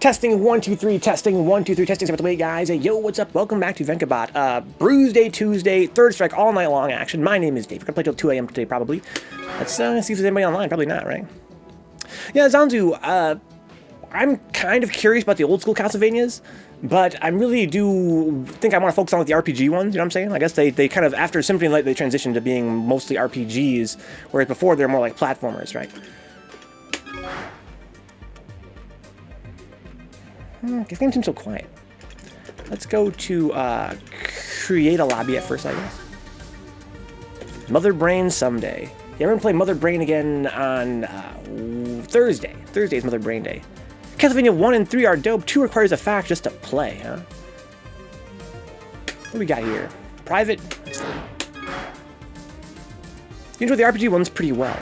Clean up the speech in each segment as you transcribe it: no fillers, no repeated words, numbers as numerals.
Testing 1 2 3. Testing 1 2 3. Testing 7 8 guys. Hey, yo, what's up? Welcome back to Vencabot. Bruise Day Tuesday, third strike all night long action. My name is Dave. We're gonna play till 2 a.m. today probably. Let's see if there's anybody online. Probably not, right? Yeah, Zanzu. I'm kind of curious about the old school Castlevanias, but I really do think I want to focus on like the RPG ones. You know what I'm saying? I guess they kind of after Symphony of Light they transitioned to being mostly RPGs, whereas before they're more like platformers, right? This game seems so quiet. Let's go to create a lobby at first, I guess. Mother Brain someday. Yeah, we're gonna play Mother Brain again on Thursday. Thursday is Mother Brain Day. Castlevania 1 and 3 are dope. 2 requires a fact just to play, huh? What do we got here? Private. You enjoy the RPG ones pretty well.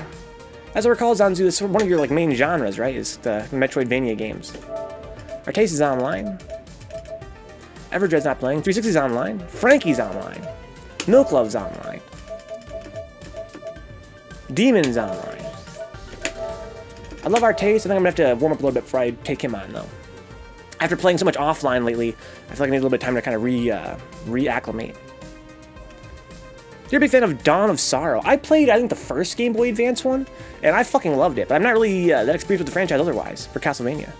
As I recall, Zanzu, this is one of your like main genres, right? Is the Metroidvania games. Artace is online. Everdread's not playing. 360's online. Frankie's online. MilkLove's online. Demon's online. I love Artace. I think I'm gonna have to warm up a little bit before I take him on, though. After playing so much offline lately, I feel like I need a little bit of time to kind of reacclimate. You're a big fan of Dawn of Sorrow. I played, I think, the first Game Boy Advance one, and I fucking loved it, but I'm not really that experienced with the franchise otherwise for Castlevania.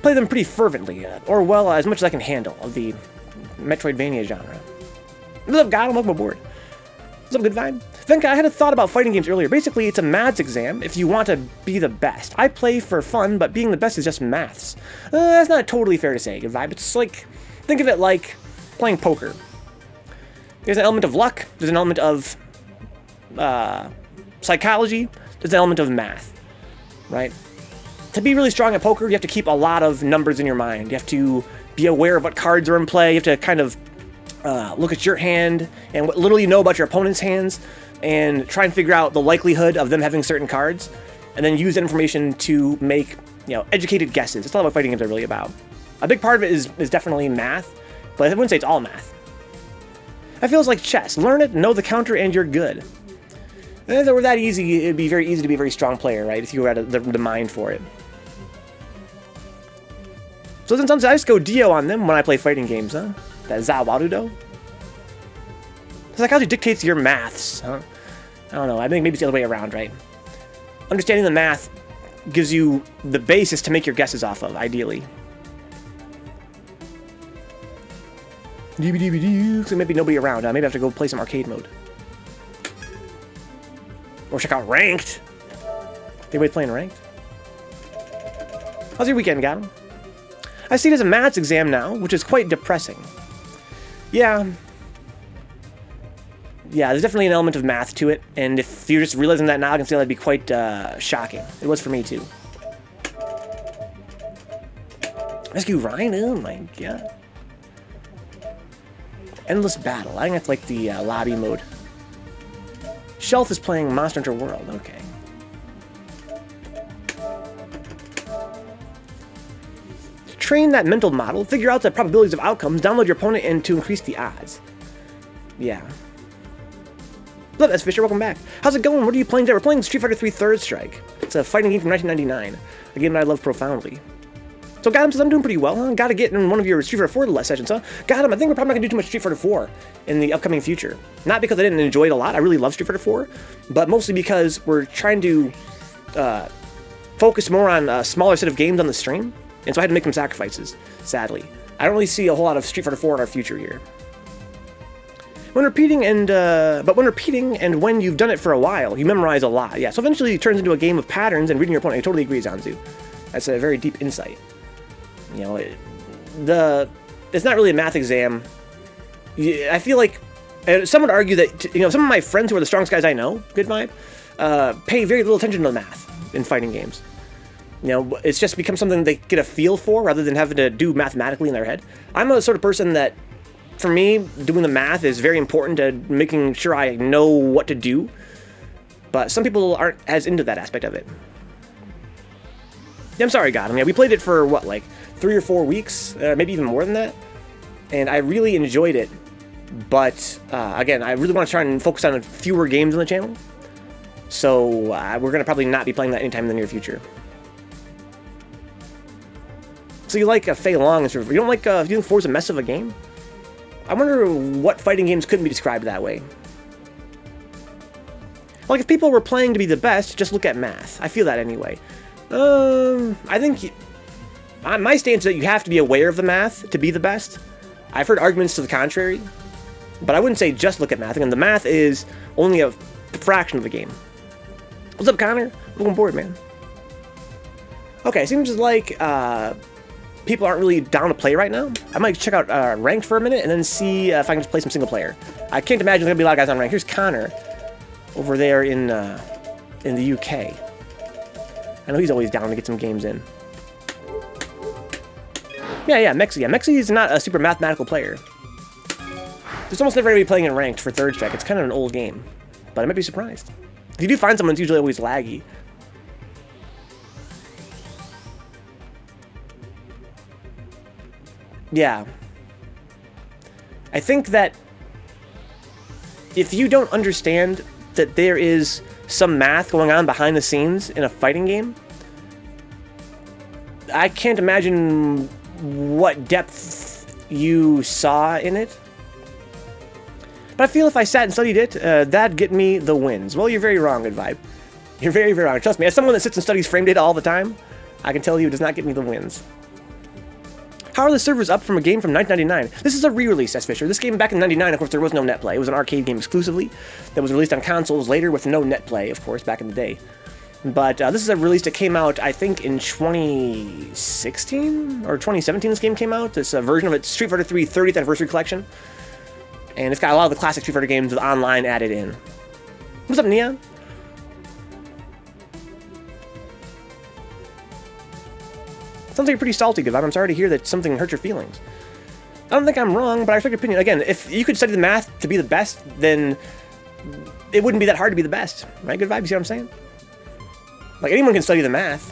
Play them pretty fervently, or well, as much as I can handle of the Metroidvania genre. What's up, God? Welcome aboard. What's up, good vibe? Venka, I had a thought about fighting games earlier. Basically, it's a maths exam if you want to be the best. I play for fun, but being the best is just maths. That's not totally fair to say, good vibe. It's like, think of it like playing poker. There's an element of luck, there's an element of psychology, there's an element of math, right? To be really strong at poker, you have to keep a lot of numbers in your mind. You have to be aware of what cards are in play. You have to kind of look at your hand and what little you know about your opponent's hands and try and figure out the likelihood of them having certain cards and then use that information to make, you know, educated guesses. That's all what fighting games are really about. A big part of it is definitely math, but I wouldn't say it's all math. It feels like chess. Learn it, know the counter, and you're good. And if it were that easy, it'd be very easy to be a very strong player, right? If you had the mind for it. So sometimes I just go Dio on them when I play fighting games, huh? That Zawarudo? Psychology dictates your maths, huh? I don't know, I think maybe it's the other way around, right? Understanding the math gives you the basis to make your guesses off of, ideally. So maybe nobody around, maybe I have to go play some arcade mode. Or check out Ranked! Anybody playing Ranked? How's your weekend, got him? I see it as a maths exam now, which is quite depressing. Yeah, there's definitely an element of math to it, and if you're just realizing that now, I can see that'd be quite shocking. It was for me, too. Rescue Ryan? Oh my god. Endless Battle. I think that's like the lobby mode. Shelf is playing Monster Hunter World. Okay. Train that mental model, figure out the probabilities of outcomes, download your opponent, and to increase the odds. Yeah. Look, that's Fisher, welcome back. How's it going? What are you playing today? We're playing Street Fighter 3 Third Strike. It's a fighting game from 1999. A game that I love profoundly. So Got says, I'm doing pretty well, huh? Gotta get in one of your Street Fighter 4 sessions, huh? Got I think we're probably not gonna do too much Street Fighter 4 in the upcoming future. Not because I didn't enjoy it a lot, I really love Street Fighter 4, but mostly because we're trying to focus more on a smaller set of games on the stream. And so I had to make some sacrifices, sadly. I don't really see a whole lot of Street Fighter 4 in our future here. When repeating and when you've done it for a while, you memorize a lot. Yeah, so eventually it turns into a game of patterns and reading your opponent. I totally agree, Zanzu. That's a very deep insight. You know, it's not really a math exam. I feel like, some would argue that, you know, some of my friends who are the strongest guys I know, good vibe, pay very little attention to math in fighting games. You know, it's just become something they get a feel for rather than having to do mathematically in their head. I'm a sort of person that, for me, doing the math is very important to making sure I know what to do. But some people aren't as into that aspect of it. Yeah, I'm sorry, God. I mean, we played it for, what, like 3 or 4 weeks? Maybe even more than that. And I really enjoyed it. But, again, I really want to try and focus on fewer games on the channel. So, we're going to probably not be playing that anytime in the near future. So you like Fei Long and sort of, you don't like, you think Forza's a mess of a game? I wonder what fighting games couldn't be described that way. Like, if people were playing to be the best, just look at math. I feel that anyway. I think my stance is that you have to be aware of the math to be the best. I've heard arguments to the contrary, but I wouldn't say just look at math. Again, the math is only a fraction of the game. What's up, Connor? Looking bored, man. Okay, seems like people aren't really down to play right now. I might check out Ranked for a minute and then see if I can just play some single player. I can't imagine there's gonna be a lot of guys on Ranked. Here's Connor over there in the UK. I know he's always down to get some games in. Yeah, Mexi. Yeah, Mexi is not a super mathematical player. There's almost never anybody playing in Ranked for Third Strike. It's kind of an old game, but I might be surprised. If you do find someone, it's usually always laggy. Yeah. I think that if you don't understand that there is some math going on behind the scenes in a fighting game, I can't imagine what depth you saw in it. But I feel if I sat and studied it, that'd get me the wins. Well, you're very wrong, Good Vibe. You're very, very wrong. Trust me, as someone that sits and studies frame data all the time, I can tell you it does not get me the wins. How are the servers up from a game from 1999? This is a re-release, S. Fisher. This game back in 99, of course, there was no net play. It was an arcade game exclusively that was released on consoles later with no net play, of course, back in the day. But this is a release that came out, I think, in 2016 or 2017 this game came out. It's a version of it, Street Fighter 3 30th Anniversary Collection. And it's got a lot of the classic Street Fighter games with online added in. What's up, Neon? Sounds like you're pretty salty, Gavon. I'm sorry to hear that something hurt your feelings. I don't think I'm wrong, but I respect your opinion. Again, if you could study the math to be the best, then it wouldn't be that hard to be the best. Right? Good vibe, you see what I'm saying? Like, anyone can study the math.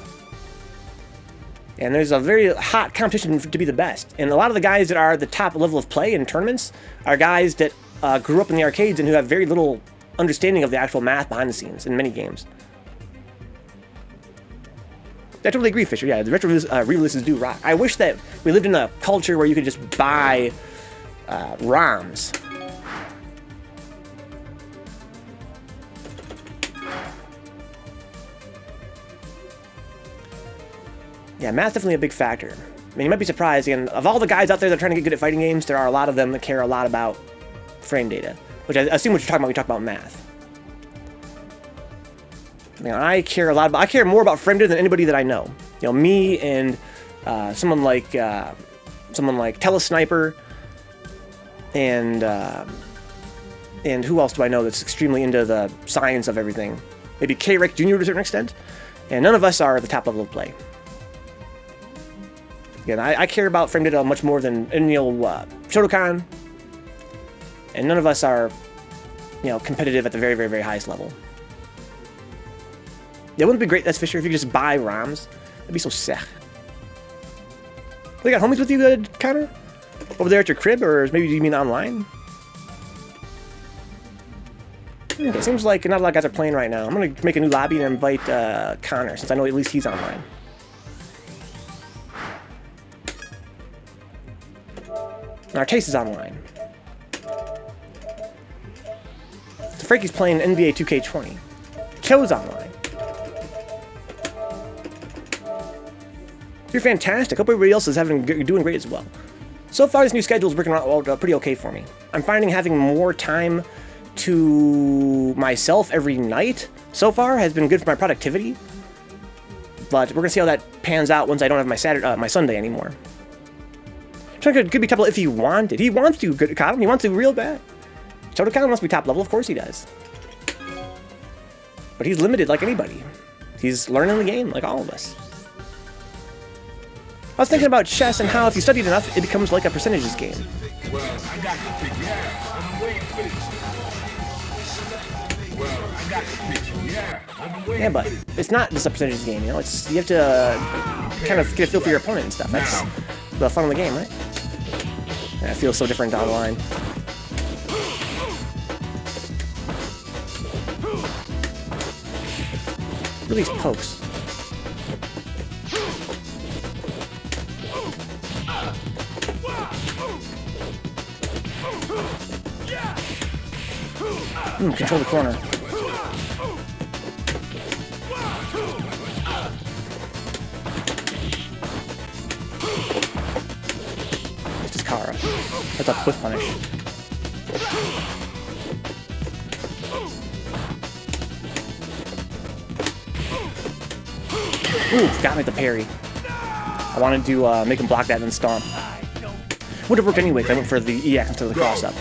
And there's a very hot competition to be the best. And a lot of the guys that are the top level of play in tournaments are guys that grew up in the arcades and who have very little understanding of the actual math behind the scenes in many games. I totally agree, Fisher. Yeah, the retro re-releases do rock. I wish that we lived in a culture where you could just buy ROMs. Yeah, math's definitely a big factor. I mean, you might be surprised, again, of all the guys out there that are trying to get good at fighting games, there are a lot of them that care a lot about frame data. Which I assume what you're talking about when you talk about math. I mean, I care more about frame data than anybody that I know. You know, me and someone like Telesniper, and who else do I know that's extremely into the science of everything? Maybe K-Rick Jr. to a certain extent, and none of us are the top level of play. Again, I care about frame data much more than Shotokan, and none of us are, competitive at the very, very, very highest level. It wouldn't be great, that's Fisher, if you could just buy ROMs. That'd be so sick. They got homies with you, Connor? Over there at your crib, or maybe you mean online? Okay, it seems like not a lot of guys are playing right now. I'm gonna make a new lobby and invite Connor, since I know at least he's online. Our Taste is online. So Frankie's playing NBA 2K20. Cho's online. You're fantastic. Hope everybody else is doing great as well. So far, this new schedule is working out pretty okay for me. I'm finding having more time to myself every night so far has been good for my productivity. But we're gonna see how that pans out once I don't have my Sunday anymore. Chun could be top level if he wanted. He wants to, good Colin. He wants to real bad. Shotokan wants to be top level, of course he does. But he's limited like anybody. He's learning the game like all of us. I was thinking about chess and how if you studied enough, it becomes like a percentages game. Yeah, but it's not just a percentages game, you have to kind of get a feel for your opponent and stuff. That's the fun of the game, right? Yeah, it feels so different down the line. Look at these pokes. Control the corner. It's just Kara. That's a whiff punish. Ooh, got me with the parry. I wanted to make him block that and then stomp. Would have worked anyway if I went for the EX instead of the cross-up.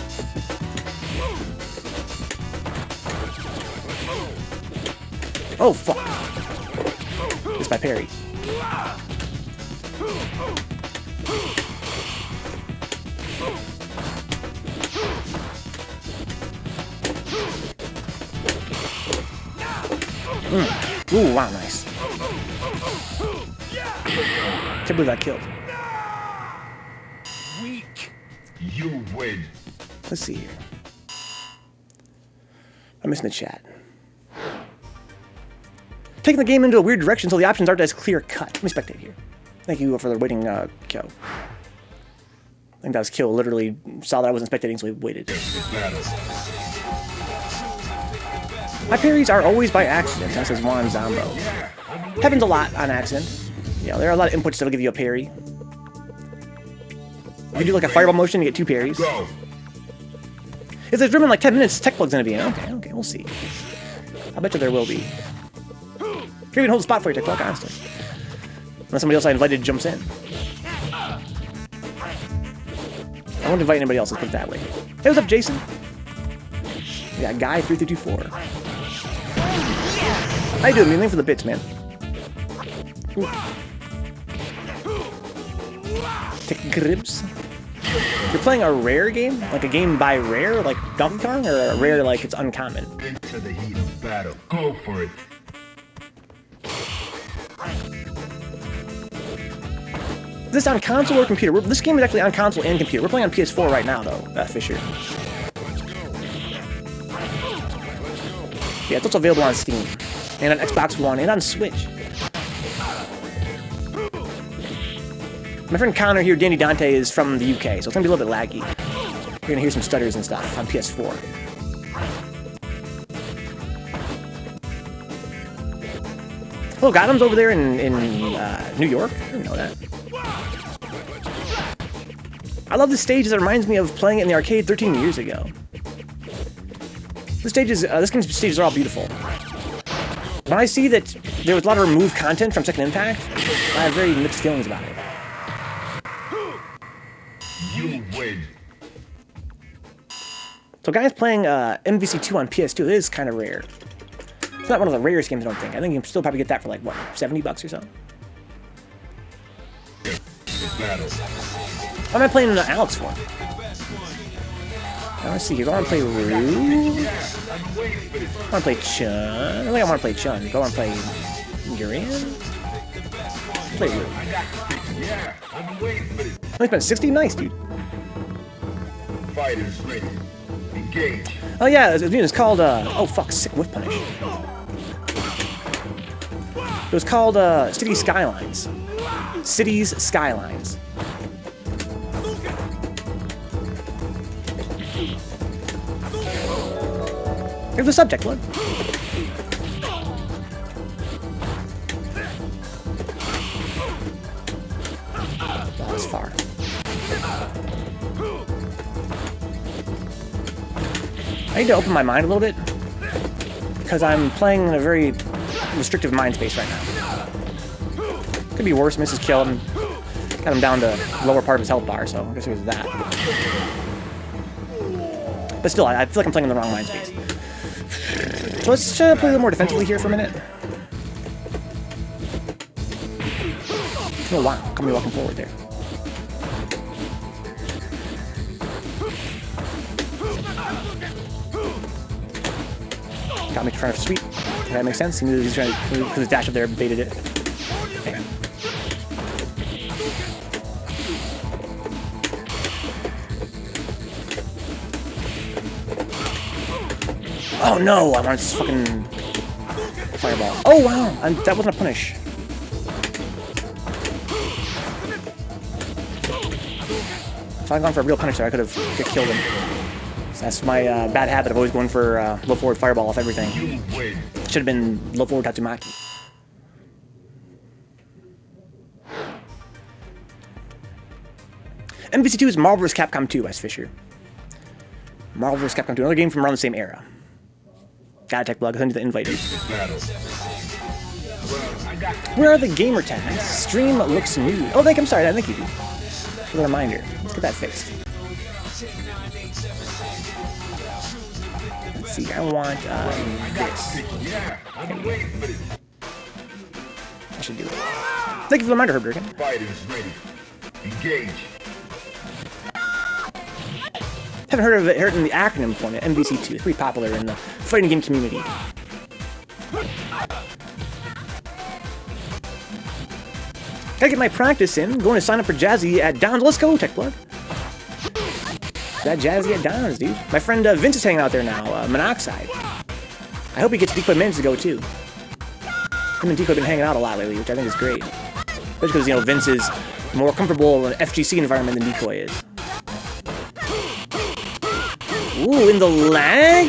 Oh, fuck. It's my parry. Ooh, wow, nice. Can't believe I killed. Weak. You win. Let's see here. I'm missing the chat. Taking the game into a weird direction so the options aren't as clear cut. Let me spectate here. Thank you for the waiting, Kyo. I think that was Kyo. Literally saw that I wasn't spectating, so he waited. My parries are always by accident, that says Juan Zombo. Happens a lot on accident. You know, there are a lot of inputs that'll give you a parry. If you do like a fireball motion, you get 2 parries. If there's room in like 10 minutes, Techplug's gonna be in. Okay, we'll see. I bet you there will be. Can't even hold the spot for you, Techplug, honestly. Unless somebody else I invited jumps in. I won't invite anybody else, let's put it that way. Hey, what's up, Jason? We got Guy3324. How you doing, man? Thanks for the bits, man. Ooh. Take grips. You're playing a rare game? Like a game by rare, like Donkey Kong, or a rare like it's uncommon? Into the heat of battle. Go for it. Is this on console or computer? This game is actually on console and computer. We're playing on PS4 right now, though, Fisher. Yeah, it's also available on Steam, and on Xbox One, and on Switch. My friend Connor here, DandyDante, is from the UK, so it's gonna be a little bit laggy. You're gonna hear some stutters and stuff on PS4. Oh, Gotham's over there in New York? I didn't know that. I love this stage as it reminds me of playing it in the arcade 13 years ago. This game's stages are all beautiful. When I see that there was a lot of removed content from Second Impact, I have very mixed feelings about it. You win. So guys playing MVC2 on PS2, it is kind of rare. It's not one of the rarest games, I don't think. I think you can still probably get that for like, what, 70 bucks or so? What am I playing Alex for? Let's see here. Go on and play Rue. I want to play Chun. I think I want to play Chun. Go on and play Urian. Play Rue. Only spent 60? Nice, dude. Fighters ready. Engage. Oh yeah, it's called oh fuck, sick whiff punish. It was called Cities Skylines. Cities Skylines. Here's the subject one. That was far. I need to open my mind a little bit because I'm playing in a very restrictive mind space right now. Could be worse. Mrs. killed him. Got him down to the lower part of his health bar, so I guess it was that. But still, I feel like I'm playing in the wrong mind space. So let's play a little more defensively here for a minute. Oh wow, come me walking forward there. Got me trying to sweep. That makes sense. He knew he was trying to, because his dash up there baited it. Okay. Oh no! I wanted this fucking fireball. Oh wow! That wasn't a punish. If I'd gone for a real punish there, I could have killed him. That's my bad habit of always going for low forward fireball off everything. You win. Should have been low forward Tatsumaki. MVC2 is Marvel vs. Capcom 2, S. Fisher. Marvel vs. Capcom 2, another game from around the same era. Got a Techplug, I'll send you the invite. Battle. Where are the gamer tags? Stream looks new. Oh, I'm sorry, thank you, dude. For the reminder. Let's get that fixed. Let's see, I want this. Yeah, I'm waiting for it. I should do it. Thank you for the reminder, Herb Durkin. Fighters ready. Engage. Haven't heard of it, heard in the acronym form yet, MVC2. It's pretty popular in the fighting game community. Gotta get my practice in. Going to sign up for Jazzy at Downs. Let's go, Techplug. That Jazzy at Downs, dude. My friend Vince is hanging out there now, Monoxide. I hope he gets Decoy minutes to go, too. Him and Decoy have been hanging out a lot lately, which I think is great. Especially because, you know, Vince is more comfortable in an FGC environment than Decoy is. Ooh, in the lag?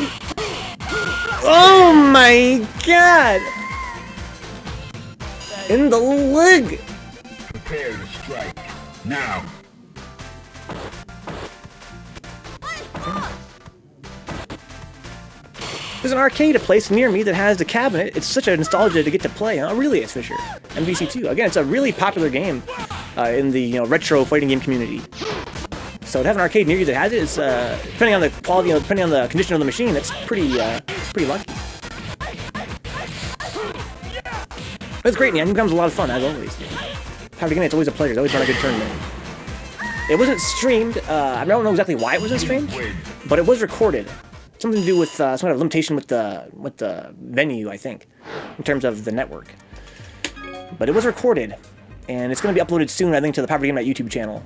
Oh my god! In the leg! Prepare to strike. Now. There's an arcade place near me that has the cabinet. It's such a nostalgia to get to play, huh? It really is, Fisher. MVC2. Again, it's a really popular game in the retro fighting game community. So to have an arcade near you that has it is, depending on the quality, depending on the condition of the machine, that's pretty lucky. But it's great, man. It becomes a lot of fun, as always. Having again, it's always a pleasure. It's always run a good tournament. It wasn't streamed. I don't know exactly why it wasn't streamed, but it was recorded. Something to do with some kind of limitation with the venue, I think, in terms of the network. But it was recorded, and it's going to be uploaded soon, I think, to the Proper Game YouTube channel.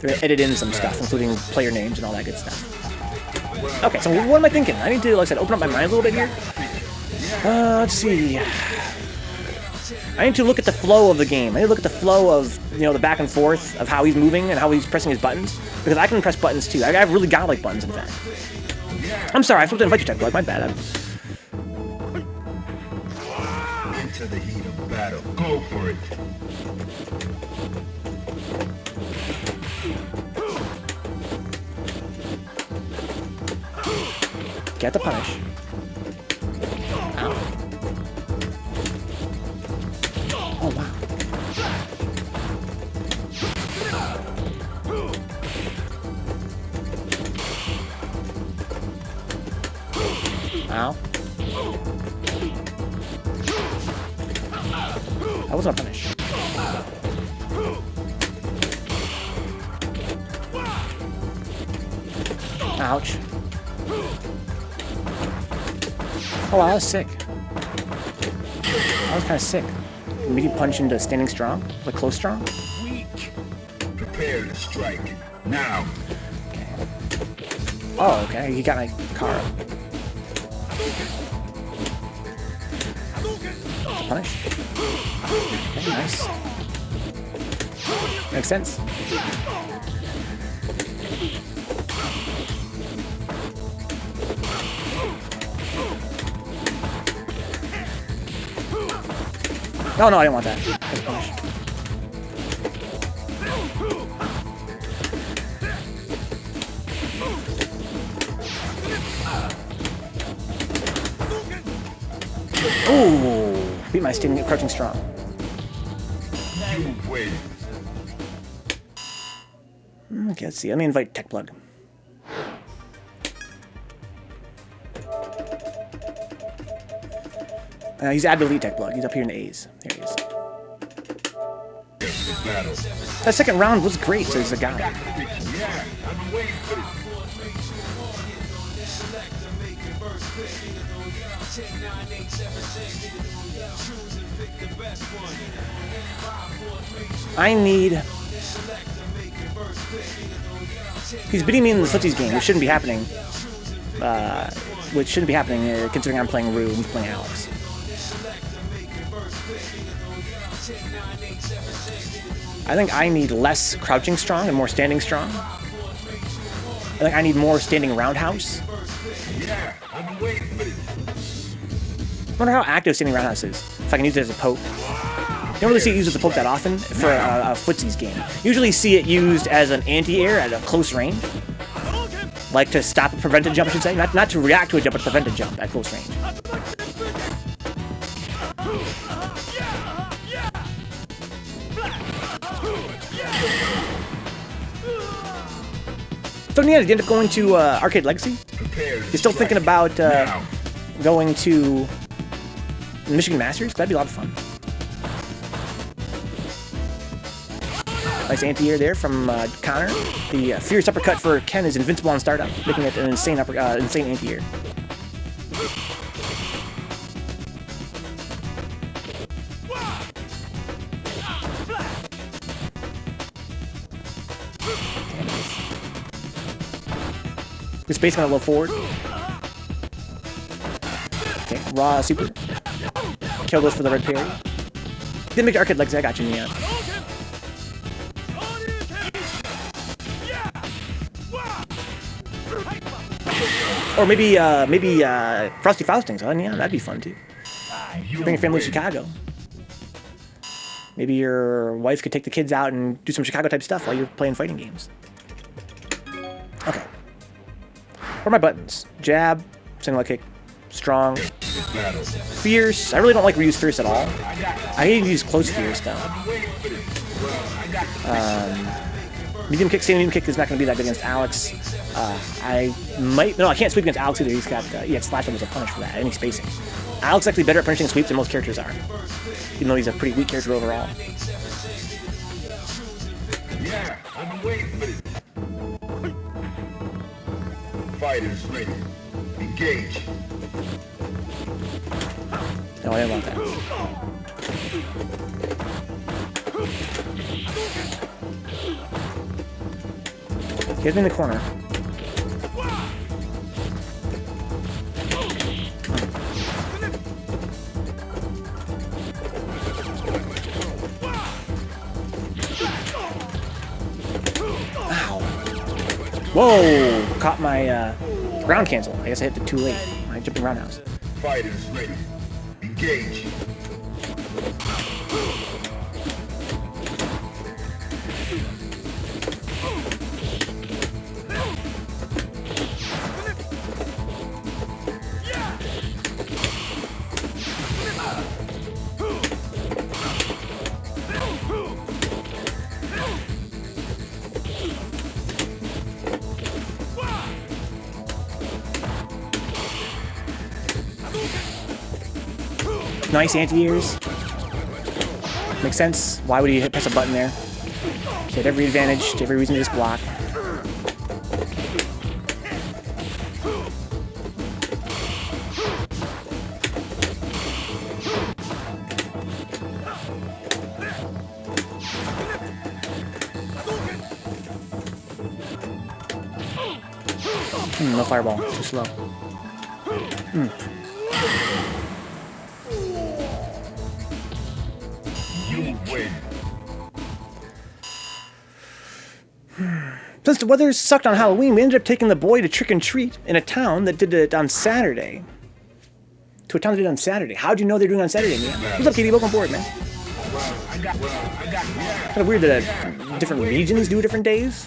They're going to edit in some stuff, including player names and all that good stuff. Okay, so what am I thinking? I need to, like I said, open up my mind a little bit here. Let's see. I need to look at the flow of the game. I need to look at the flow of, the back and forth of how he's moving and how he's pressing his buttons. Because I can press buttons too. I have really godlike buttons, in fact. I'm sorry, I supposed to invite you, Techplug. My bad. Into the heat of battle. Go for it. Get the punish. Ow. Oh, wow. Ow. That wasn't a punish. Ouch. Oh wow, that was sick. That was kind of sick. Immediate punch into standing strong, like close strong. Prepare to strike. Now. Okay. Oh, okay. He got my car up. Punish. Okay, nice. Makes sense. No, I didn't want that. That's punish. Ooh, beat my standing, crouching strong. You win. Okay, let's see. Let me invite Techplug. He's Ad Elite Techplug. He's up here in the A's. There he is. Battle. That second round was great, so he's a guy. Yeah, I'm waiting for it. I need... He's beating me in the Footsies game, which shouldn't be happening. Considering I'm playing Rue and he's playing Alex. I think I need less crouching strong and more standing strong. I Like, I need more standing roundhouse. Yeah, I've been waiting for this. I wonder how active standing roundhouse is. If I can use it as a poke. Don't really see it used as a poke that often for a footsies game. Usually see it used as an anti-air at a close range. Like to stop a prevented jump, I should say. Not to react to a jump, but prevent a jump at close range. So yeah, did you end up going to Arcade Legacy? You're still thinking about going to Michigan Masters? That'd be a lot of fun. Nice anti-air there from Connor. The fierce uppercut for Ken is invincible on startup, making it an insane insane anti-air. This base gonna low forward. Okay, raw super. Kill goes for the red parry. Didn't make the Arcade Legacy, I got you, Neon. Or maybe Frosty Faustings. Oh, yeah, that'd be fun too. Bring your family to Chicago. Maybe your wife could take the kids out and do some Chicago type stuff while you're playing fighting games. Okay. What are my buttons? Jab, single leg kick, strong, fierce. I really don't like Ryu's fierce at all. I hate to use close fierce though. Medium kick, medium kick is not going to be that good against Alex. I can't sweep against Alex either. He's got slash as a punish for that. Any spacing. Alex is actually better at punishing sweeps than most characters are, even though he's a pretty weak character overall. Yeah, I've been waiting for this. Fighters ready. Engage. No, I didn't want that. Get me in the corner. Ow. Whoa! Caught my ground cancel. I guess I hit it too late. I jumped in roundhouse. Fighters ready. Engage. Nice anti-airs. Makes sense. Why would he press a button there? He had every advantage, every reason to just block. No fireball. Too slow. You win. Since the weather sucked on Halloween, we ended up taking the boy to trick and treat in a town that did it on Saturday. To a town that did it on Saturday. How'd you know they're doing it on Saturday, man? What's up, Katie? Welcome aboard, man. Kind of weird that different regions do different days.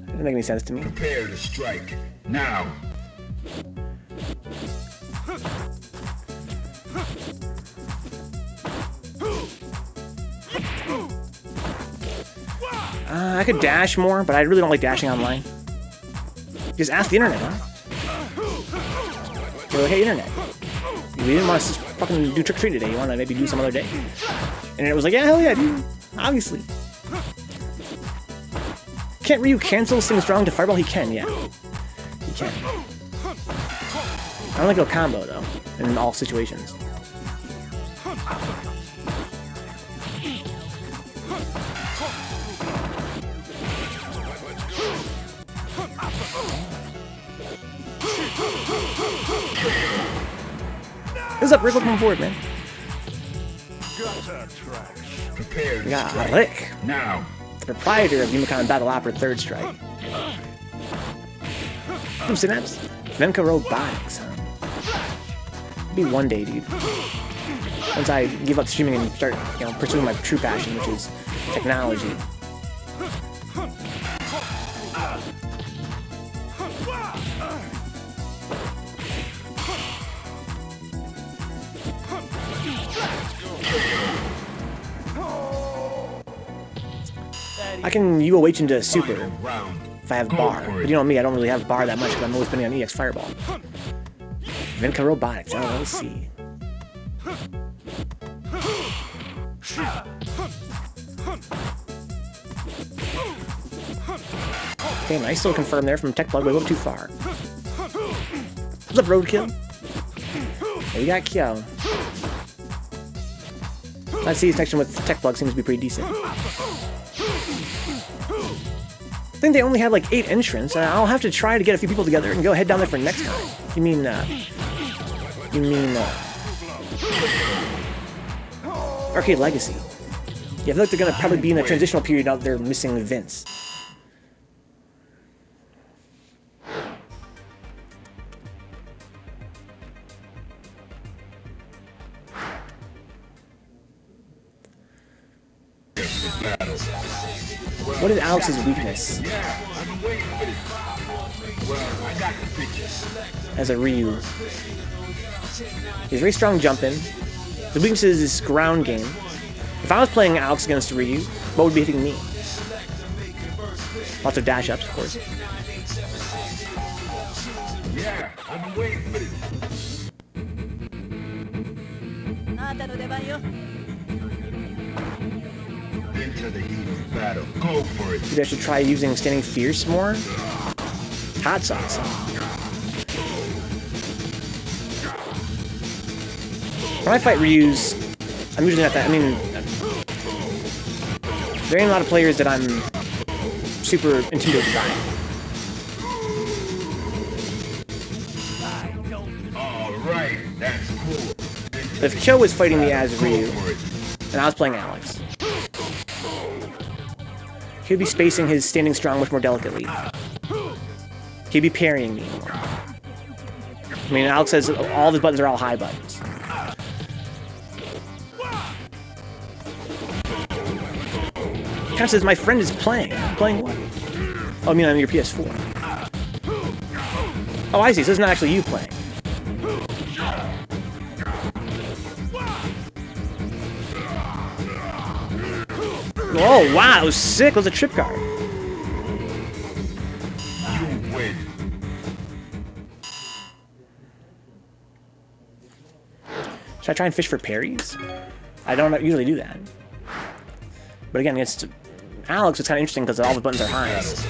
Doesn't make any sense to me. Prepare to strike. Now. I could dash more, but I really don't like dashing online. Just ask the internet, huh? You're like, hey, internet. You didn't want to fucking do trick-or-treat today. You want to maybe do some other day? And it was like, yeah, hell yeah, dude. Obviously. Can't Ryu cancel Sting Strong to Fireball? He can, yeah. He can. I don't think he'll combo, though, in all situations. What's up, Rick? Welcome aboard, man. Prepare to Yeah, strike. Rick. Now. The proprietor of Yumicon Battle Opera 3rd Strike. Ooh, Synapse. Vencabot Robotics, huh? Be one day, dude. Once I give up streaming and start, you know, pursuing my true passion, which is technology. I can UOH into super if I have bar, but you know me, I don't really have bar that much because I'm always spending on EX Fireball. Vencabot Robotics, LLC. Okay, nice little confirm there from Techplug, but a little too far. What's up, Roadkill? Yeah, we got Kyo. I see his connection with Techplug seems to be pretty decent. I think they only had like 8 entrants. I'll have to try to get a few people together and go head down there for next time. You mean Arcade Legacy. Yeah, I feel like they're gonna probably be in a transitional period out there missing Vince. What is Alex's weakness? As a Ryu. He's very strong jumping. The weakness is his ground game. If I was playing Alex against Ryu, what would be hitting me? Lots of dash ups, of course. Yeah, I've been waiting for this. Into the heat of battle. Go for it. Maybe I should try using Standing Fierce more? Hot sauce. When I fight Ryus, I'm usually not that. I mean, there ain't a lot of players that I'm super intimidated by. Alright, that's cool. But if Kyo was fighting me as Ryu, and I was playing Alex, he'd be spacing his standing strong much more delicately. He'd be parrying me more. I mean, Alex says all of his buttons are all high buttons. Kind of says my friend is playing. Playing what? Oh, I mean, on your PS4. Oh, I see. So it's not actually you playing. Oh, wow, that was sick. It was a trip card. You win. Should I try and fish for parries? I don't usually do that. But again, against Alex, it's kind of interesting because all the buttons are highs.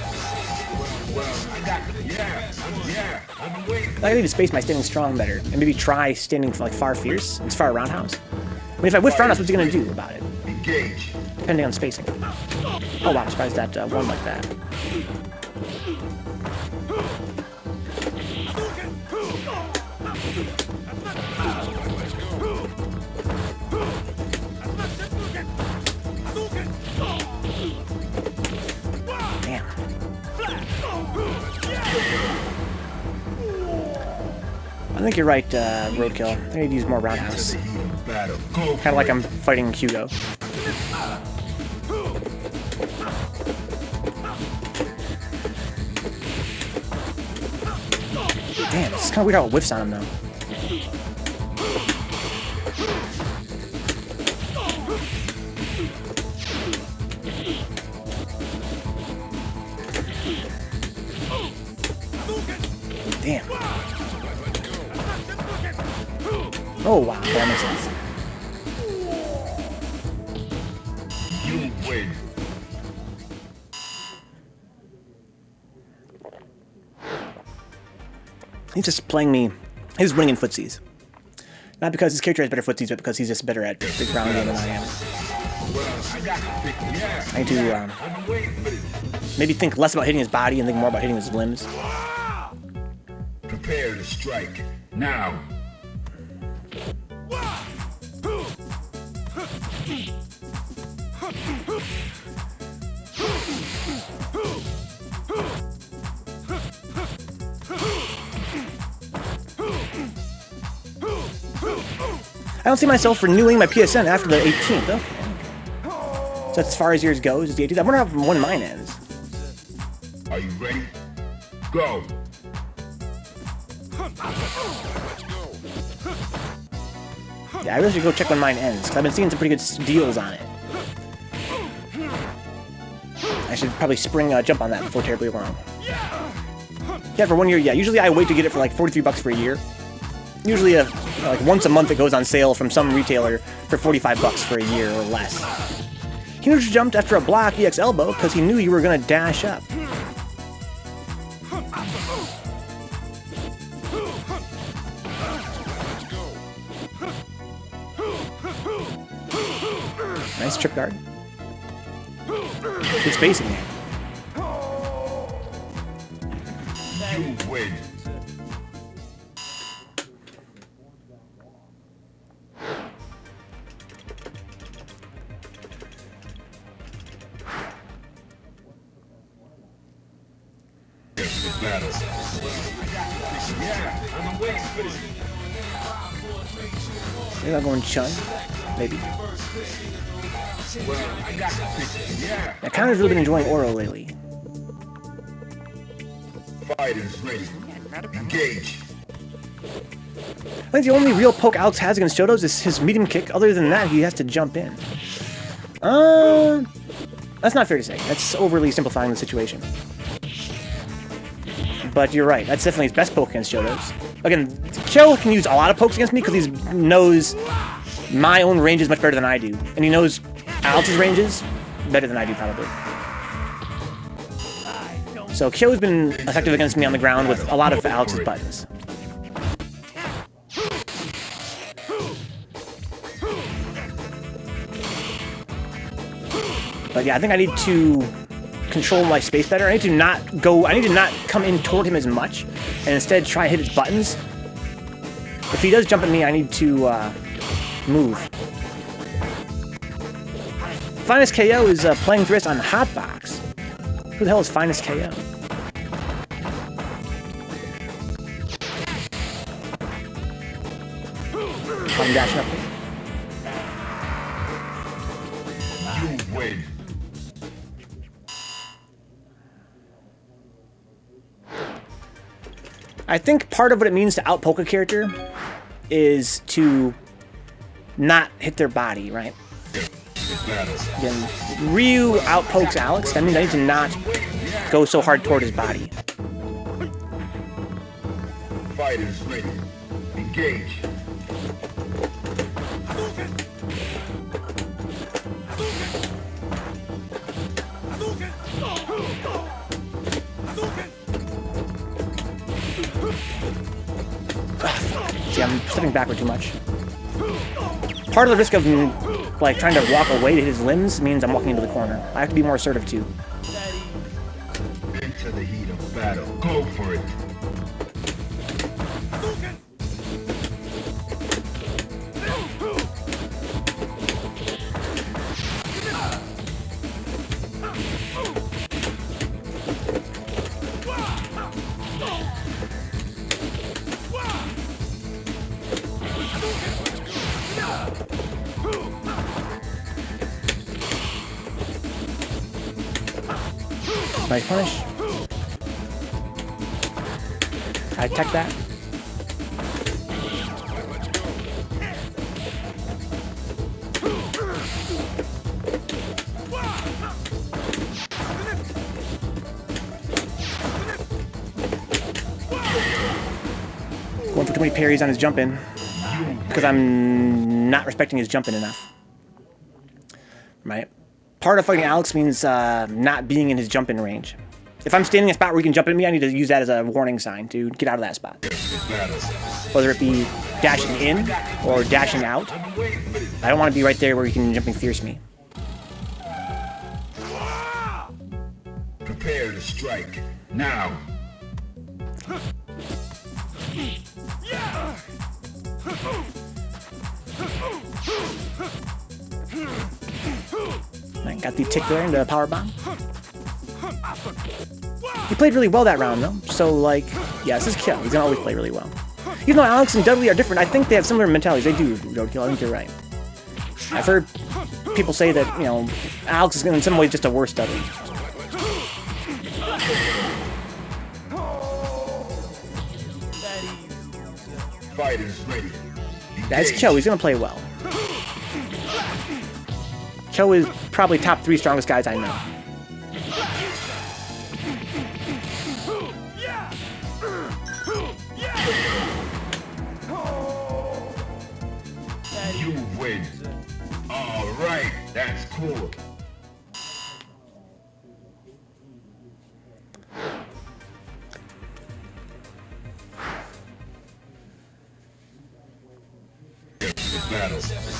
I need to space my standing strong better, and maybe try standing like far fierce. It's far roundhouse. I mean, if I whiff roundhouse, what's he gonna do about it? Engage. Depending on spacing. Oh wow, I'm surprised that one like that. Damn. I think you're right, Roadkill. I need to use more roundhouse. Kind of like I'm fighting Hugo. Damn, it's kind of weird how it whiffs on him, though. Damn. Oh, wow, that makes sense. You win. He's just playing me. He's winning in footsies. Not because his character has better footsies, but because he's just better at the ground game than I am. I need to maybe think less about hitting his body and think more about hitting his limbs. Prepare to strike. Now. I don't see myself renewing my PSN after the 18th. Okay. So that's as far as yours goes, is the 18th. I wonder how when mine ends. Are you ready? Go. Yeah, I really should go check when mine ends, because I've been seeing some pretty good deals on it. I should probably jump on that before terribly wrong. Yeah, for 1 year, yeah. Usually I wait to get it for like 43 bucks for a year. Usually like once a month it goes on sale from some retailer for 45 bucks for a year or less. He just jumped after a block EX elbow because he knew you were going to dash up. Nice trip guard. Good spacing there. You win. Maybe I'm going Chun. Maybe. I kind of really been enjoying Oro lately. Fighters ready. Engage. I think the only real poke Alex has against Shotos is his medium kick. Other than that, he has to jump in. That's not fair to say. That's overly simplifying the situation. But you're right. That's definitely his best poke against Shotos. Again, Kyo can use a lot of pokes against me because he knows my own ranges much better than I do. And he knows Alex's ranges better than I do, probably. So Kyo's been effective against me on the ground with a lot of Alex's buttons. But yeah, I think I need to control my space better. I need to not come in toward him as much, and instead try to hit his buttons. If he does jump at me, I need to move. Finest KO is playing Thrist on Hotbox. Who the hell is Finest KO? I'm dashing up here. You win. I think part of what it means to outpoke a character is to not hit their body, right? Again, Ryu outpokes Alex. That means I need to not go so hard toward his body. Fighters ready. Engage. See, I'm stepping backward too much. Part of the risk of like trying to walk away to his limbs means I'm walking into the corner. I have to be more assertive too. Into the heat of battle. Go for it. Nice punish. I tech that. Going for too many parries on his jump in because I'm not respecting his jump in enough. Right? Part of fighting Alex means not being in his jump-in range. If I'm standing in a spot where he can jump at me, I need to use that as a warning sign to get out of that spot. Whether it be dashing in or dashing out, I don't want to be right there where he can jumping fierce me. Prepare to strike. Now. I got the tick there into the power bomb. He played really well that round though, so like, yeah, this is Kyo. He's gonna always play really well. Even though Alex and Dudley are different, I think they have similar mentalities. They do, Roadkill. I think you're right. I've heard people say that, you know, Alex is in some ways just a worse Dudley. Fighters ready. That's Cho. He's gonna play well. Cho is probably top 3 strongest guys I know. You win. All right, that's cool.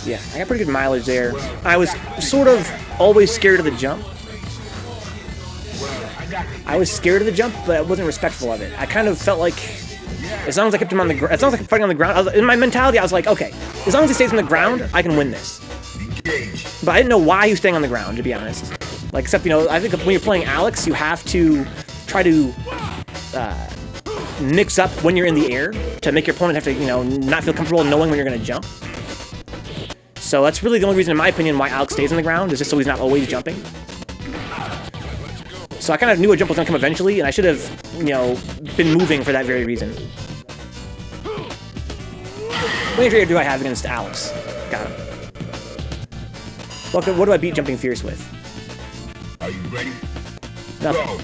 Yeah, I got pretty good mileage there. I was sort of always scared of the jump. I was scared of the jump, but I wasn't respectful of it. I kind of felt like, as long as I kept him on the ground, as long as I kept fighting on the ground, in my mentality, I was like, okay, as long as he stays on the ground, I can win this. But I didn't know why he was staying on the ground, to be honest. Like, except, you know, I think when you're playing Alex, you have to try to mix up when you're in the air to make your opponent have to, you know, not feel comfortable knowing when you're going to jump. So that's really the only reason, in my opinion, why Alex stays on the ground, is just so he's not always jumping. So I kind of knew a jump was going to come eventually, and I should have, you know, been moving for that very reason. What injury do I have against Alex? Got him. What do I beat Jumping Fierce with? Are you ready? Nothing. Go.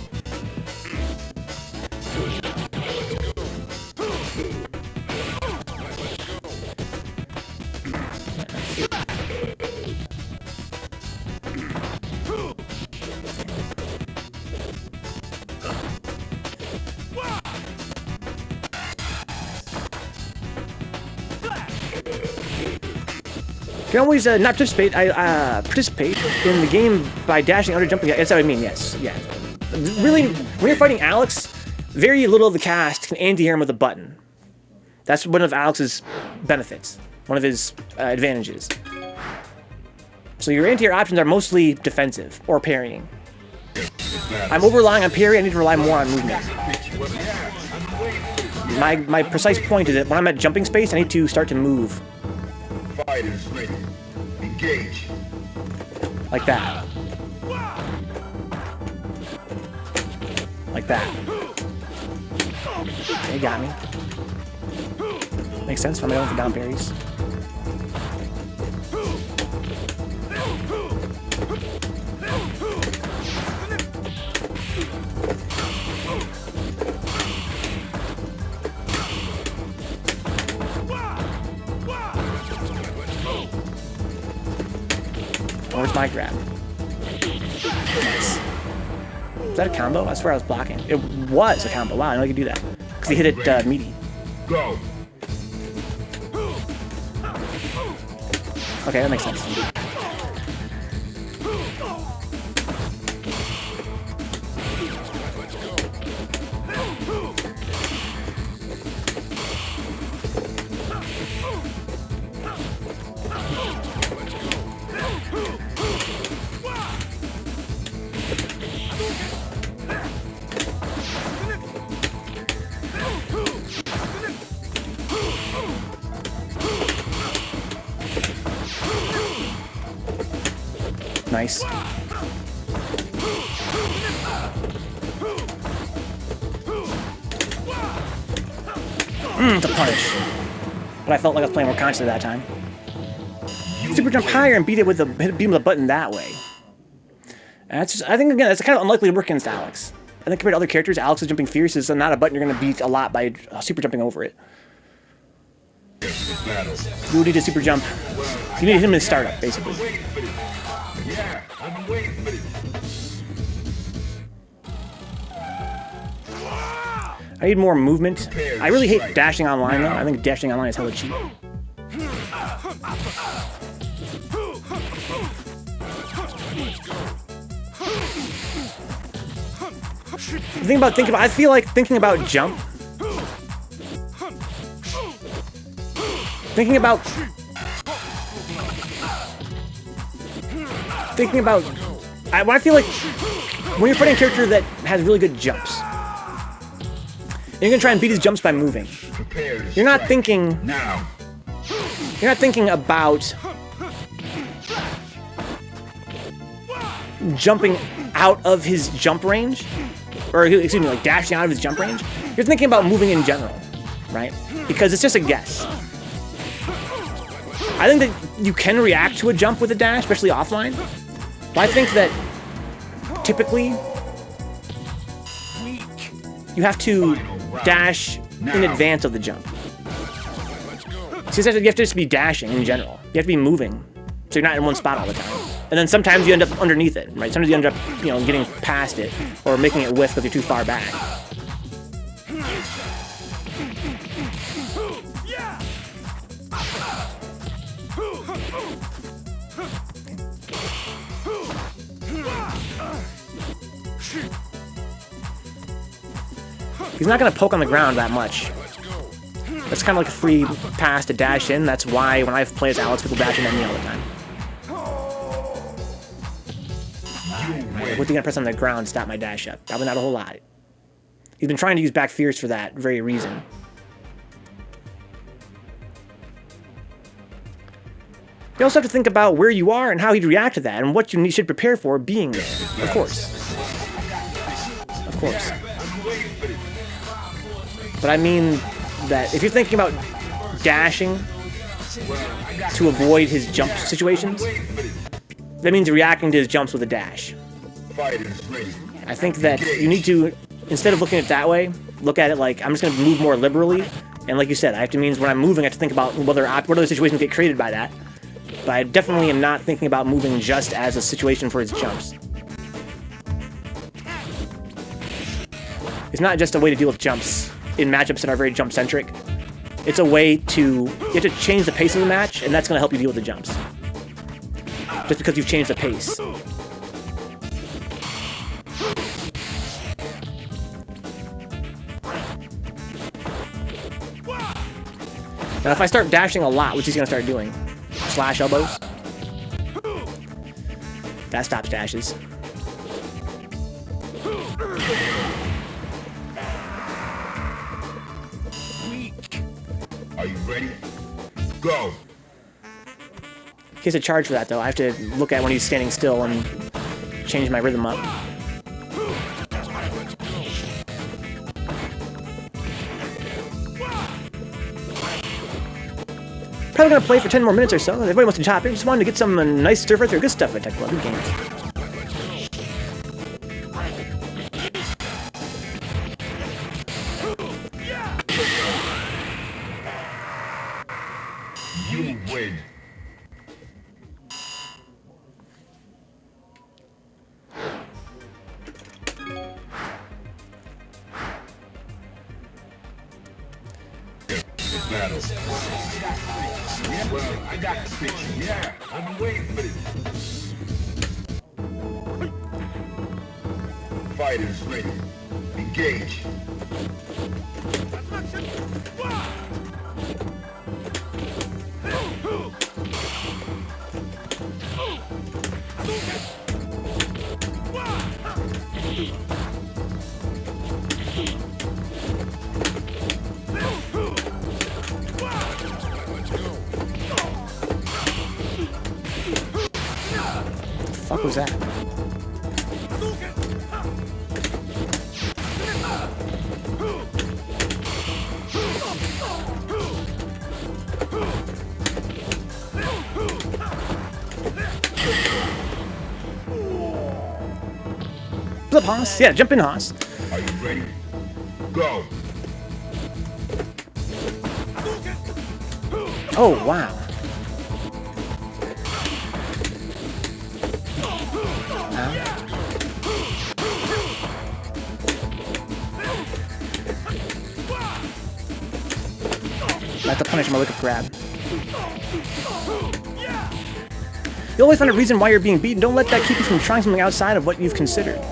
You can always not participate. I participate in the game by dashing under jumping. That's what I mean. Yes, yeah. Really, when you're fighting Alex, very little of the cast can anti-air him with a button. That's one of Alex's benefits, one of his advantages. So your anti-air options are mostly defensive or parrying. I'm over-relying on parry. I need to rely more on movement. My precise point is that when I'm at jumping space, I need to start to move. Fighters ready. Engage. Like that. Like that. Okay, got me. Makes sense if I'm going for down parries. Where's my grab? Nice. Was that a combo? I swear I was blocking. It was a combo. Wow, I know I could do that. Because he hit it meaty. Go. Okay, that makes sense. Nice. To punish. But I felt like I was playing more consciously that time. Super jump higher and beat him with a button that way. And that's just, I think, again, that's kind of unlikely to work against Alex. I think compared to other characters, Alex's jumping fierce is not a button you're going to beat a lot by super jumping over it. You would need a super jump. You need him in startup, basically. Yeah, I've been waiting for this. I need more movement. I really hate dashing online, though. I think dashing online is hella cheap. I feel like thinking about jump. I feel like when you're fighting a character that has really good jumps, you're gonna try and beat his jumps by moving. Prepare to you're not strike. thinking Now. you're not thinking about jumping out of his jump range, or excuse me, like dashing out of his jump range. You're thinking about moving in general, right? Because it's just a guess. I think that you can react to a jump with a dash, especially offline. But I think that typically you have to dash in advance of the jump. So you have to just be dashing in general. You have to be moving, so you're not in one spot all the time. And then sometimes you end up underneath it, right? Sometimes you end up, you know, getting past it or making it whiff because you're too far back. He's not going to poke on the ground that much. That's kind of like a free pass to dash in. That's why when I've played as Alex, people dash in at me all the time. What are you going to press on the ground to stop my dash up? Probably not a whole lot. He's been trying to use back fears for that very reason. You also have to think about where you are and how he'd react to that and what you should prepare for being there. Of course. Of course. But I mean that if you're thinking about dashing to avoid his jump situations, that means reacting to his jumps with a dash. I think that you need to, instead of looking at it that way, look at it like, I'm just going to move more liberally. And like you said, I have to means when I'm moving, I have to think about what other situations get created by that. But I definitely am not thinking about moving just as a situation for his jumps. It's not just a way to deal with jumps in matchups that are very jump-centric. It's a way to, you have to change the pace of the match, and that's going to help you deal with the jumps. Just because you've changed the pace. Now if I start dashing a lot, which he's going to start doing, slash elbows, that stops dashes. Are you ready? Go. He has a charge for that though. I have to look at when he's standing still and change my rhythm up. Probably gonna play for 10 more minutes or so. If everybody wants to chop in, just wanted to get some nice stir fry through good stuff at Techplug. Good games. You win. Battle. Yeah, well, I got the picture. Yeah, I've been waiting for this. Fighters ready. Engage. What the fuck was that? Flip, Hoss. Yeah, jump in, Hoss. Are you ready? Go. Oh, wow. That's a punish him, like a grab. You always find a reason why you're being beaten. Don't let that keep you from trying something outside of what you've considered.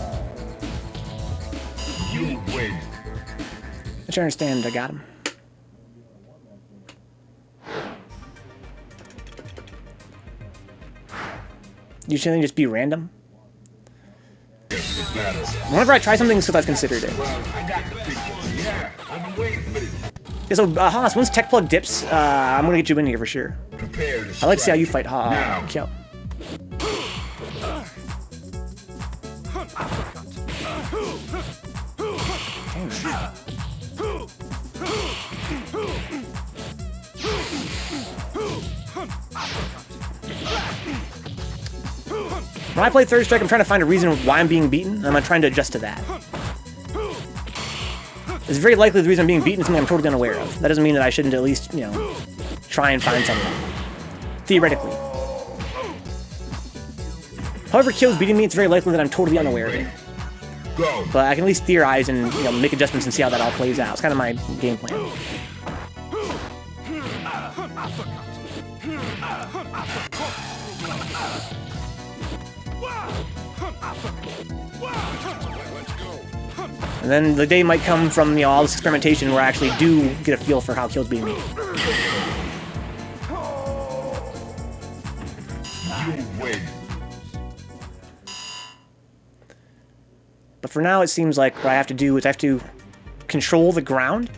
You win. I should understand. I got him. You shouldn't just be random. Battle. Whenever I try something, it's because I've considered it. Well, I got the picture. Yeah, I've been waiting for this. Yeah, so, Haas, once Techplug dips, I'm gonna get you in here for sure. I like to see how you fight Kyo. When I play Third Strike, I'm trying to find a reason why I'm being beaten, and I'm trying to adjust to that. It's very likely the reason I'm being beaten is something I'm totally unaware of. That doesn't mean that I shouldn't at least, you know, try and find something. Theoretically. However Kyo's beating me, it's very likely that I'm totally unaware of it. But I can at least theorize and, you know, make adjustments and see how that all plays out. It's kind of my game plan. And then the day might come from, you know, all this experimentation where I actually do get a feel for how Kyo's beating me. But for now, it seems like what I have to do is I have to control the ground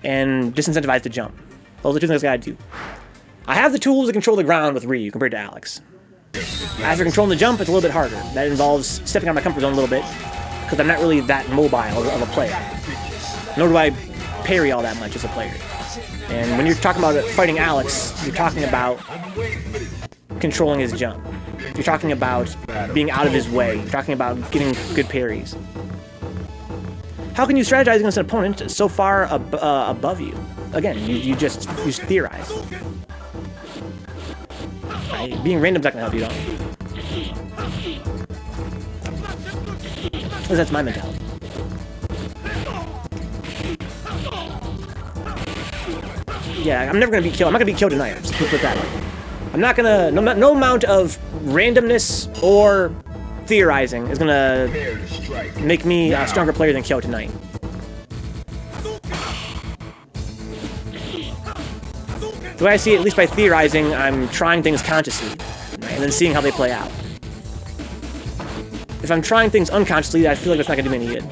and disincentivize the jump. Those are two things I gotta do. I have the tools to control the ground with Ryu compared to Alex. After controlling the jump, it's a little bit harder. That involves stepping out of my comfort zone a little bit, because I'm not really that mobile of a player. Nor do I parry all that much as a player. And when you're talking about fighting Alex, you're talking about controlling his jump. You're talking about being out of his way. You're talking about getting good parries. How can you strategize against an opponent so far above you? Again, you theorize. Right? Being random's not gonna help you, though. Because that's my mentality. Yeah, I'm never gonna beat Kyo. I'm not gonna beat Kyo tonight. Let's put it that way. I'm not gonna. No amount of randomness or theorizing is gonna make me a stronger player than Kyo tonight. The way I see it, at least by theorizing, I'm trying things consciously, right, and then seeing how they play out. If I'm trying things unconsciously, I feel like that's not gonna do me any good.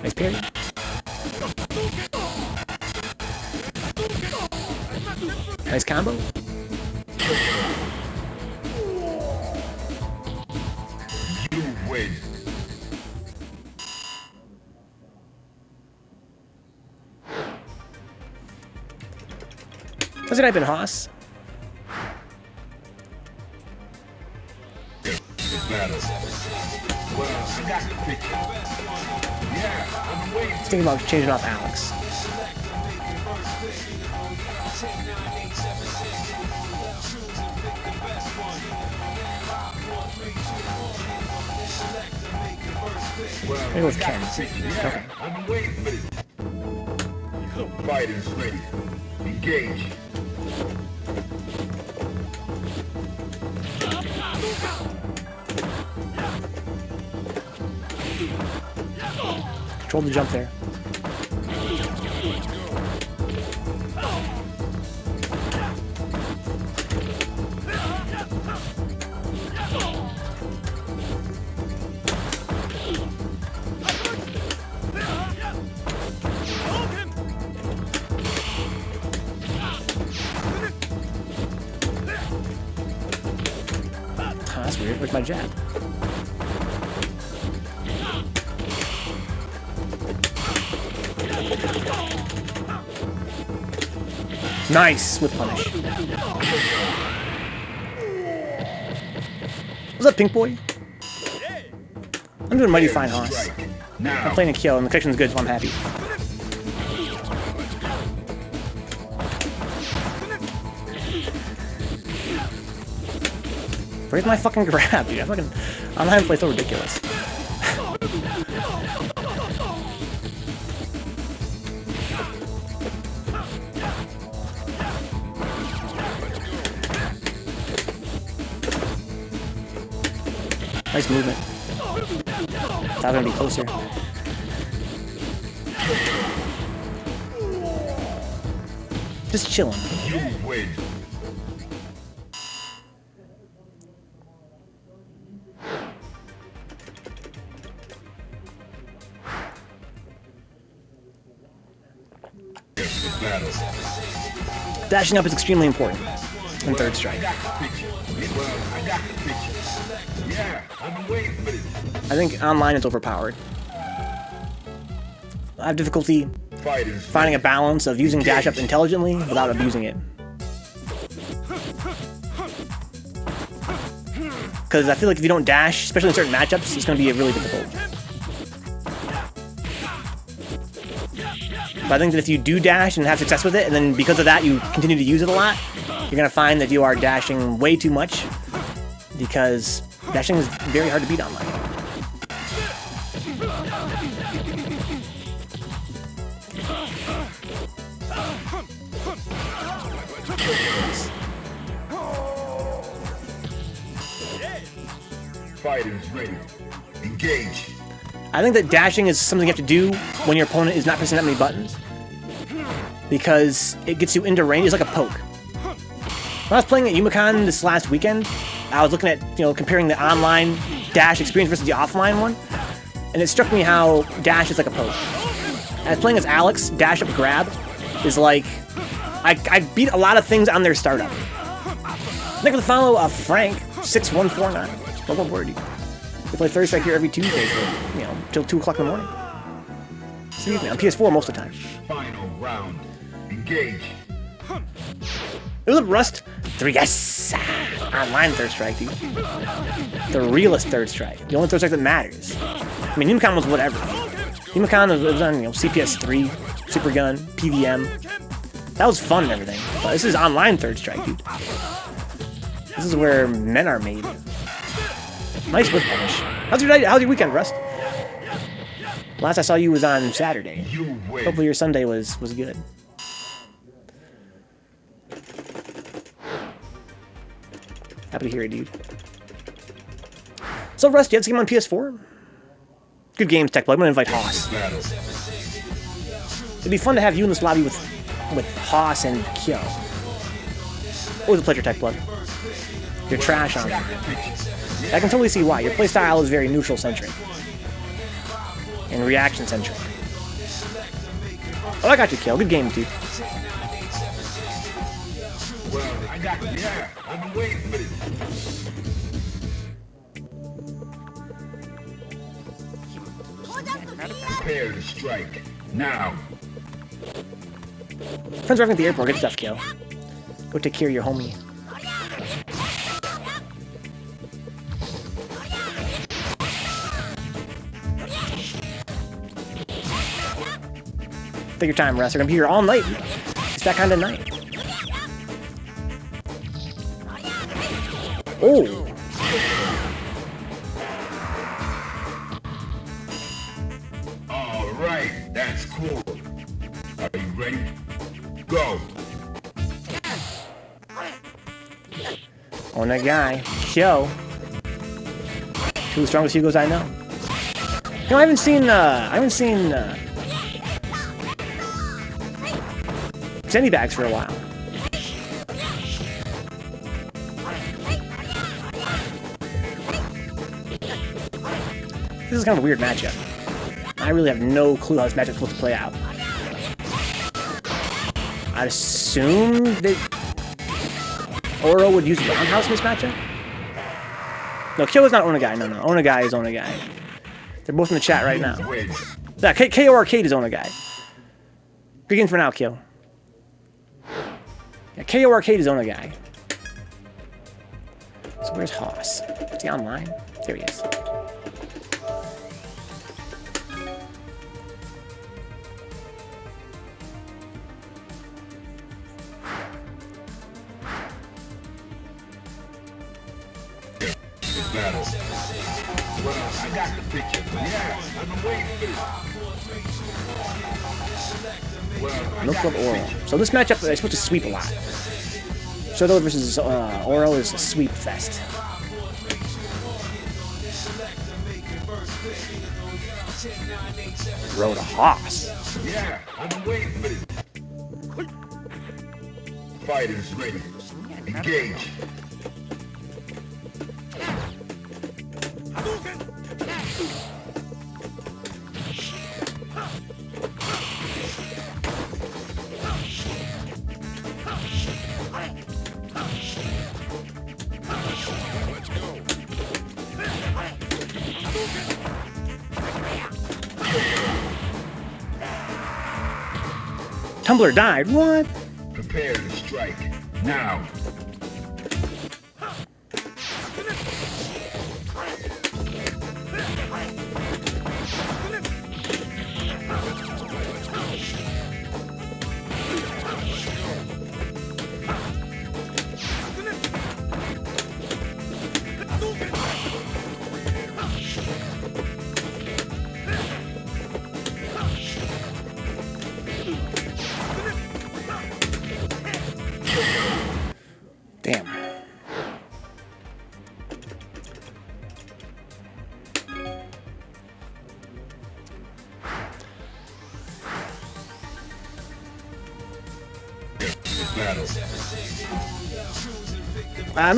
Nice parry. Nice combo. How's it been, Haas? Thinking about changing off Alex. Maybe with Ken. Okay. Fighters ready. Engage. Control the jump there. Oh, that's weird. Where's my jab? Nice with punish. What's up, Pink Boy? I'm doing mighty fine, Haas. I'm playing a Kyo, and the connection's good, so I'm happy. Where's my fucking grab, dude? I'm not having to play so ridiculous. Nice movement. Thought I was gonna be closer. Just chilling. Dashing up is extremely important in third strike. I got the picture. Yeah, I've been waiting for this. I think online is overpowered. I have difficulty finding a balance of using dash up intelligently without abusing it. Because I feel like if you don't dash, especially in certain matchups, it's going to be really difficult. But I think that if you do dash and have success with it, and then because of that you continue to use it a lot, you're going to find that you are dashing way too much, because dashing is very hard to beat online. Fighters ready. Engage. I think that dashing is something you have to do when your opponent is not pressing that many buttons, because it gets you into range. It's like a poke. When I was playing at UMACon this last weekend, I was looking at, comparing the online dash experience versus the offline one, and it struck me how dash is like a poke. I was playing as Alex, dash up grab is like, I beat a lot of things on their startup. Thank you for the follow, Frank 6149. What word? We play third strike here every Tuesday for, till 2 o'clock in the morning. Excuse me, on PS4 most of the time. Final round. Engage. It was a Rust 3. Yes! Online third strike, dude. The realest third strike. The only third strike that matters. I mean, UMACon was whatever. UMACon was on, CPS 3, Super Gun, PVM. That was fun and everything. But this is online third strike, dude. This is where men are made. Nice whip punish. How's your weekend, Rust? Last I saw you was on Saturday. Hopefully your Sunday was good. Happy to hear it, dude. So, Rust, you have this game on PS4? Good games, Techplug. I'm gonna invite Hoss. It'd be fun to have you in this lobby with Hoss and Kyo. Always a pleasure, Techplug. You're trash on it. I can totally see why. Your playstyle is very neutral-centric. And reaction-centric. Oh, I got you, Kyo. Good game, dude. Well, I got it. Yeah, I've been waiting for this. Prepare to strike. Now. Friends arriving at the airport. Good stuff, Kyo. Go take care of your homie. Take your time, Russ. We're gonna be here all night. It's that kind of night. Oh! All right, that's cool. Are you ready? Go. On that guy, Kyo. Two of the strongest Hugos I know. I haven't seen Sandy Bags for a while. This is kind of a weird matchup. I really have no clue how this matchup's supposed to play out. I'd assume that Oro would use Roundhouse in this matchup? No, Kyo is not Onagai. No. Onagai is Onagai. They're both in the chat right now. Yeah, KO Arcade is Onagai. Good game for now, Kyo. Yeah, KO Arcade is Onagai. So where's Hoss? Is he online? There he is. Battle. Well, I got the picture. Yeah, I've been waiting for this. Well, MilkLove Oro. So this matchup is supposed to sweep a lot. Soto versus Oro is a sweep fest. Road to Hoss. Yeah, I've been waiting for this. Fighters ready. Engage. Tumbler died. What? Prepare to strike. Now. Damn. Battle.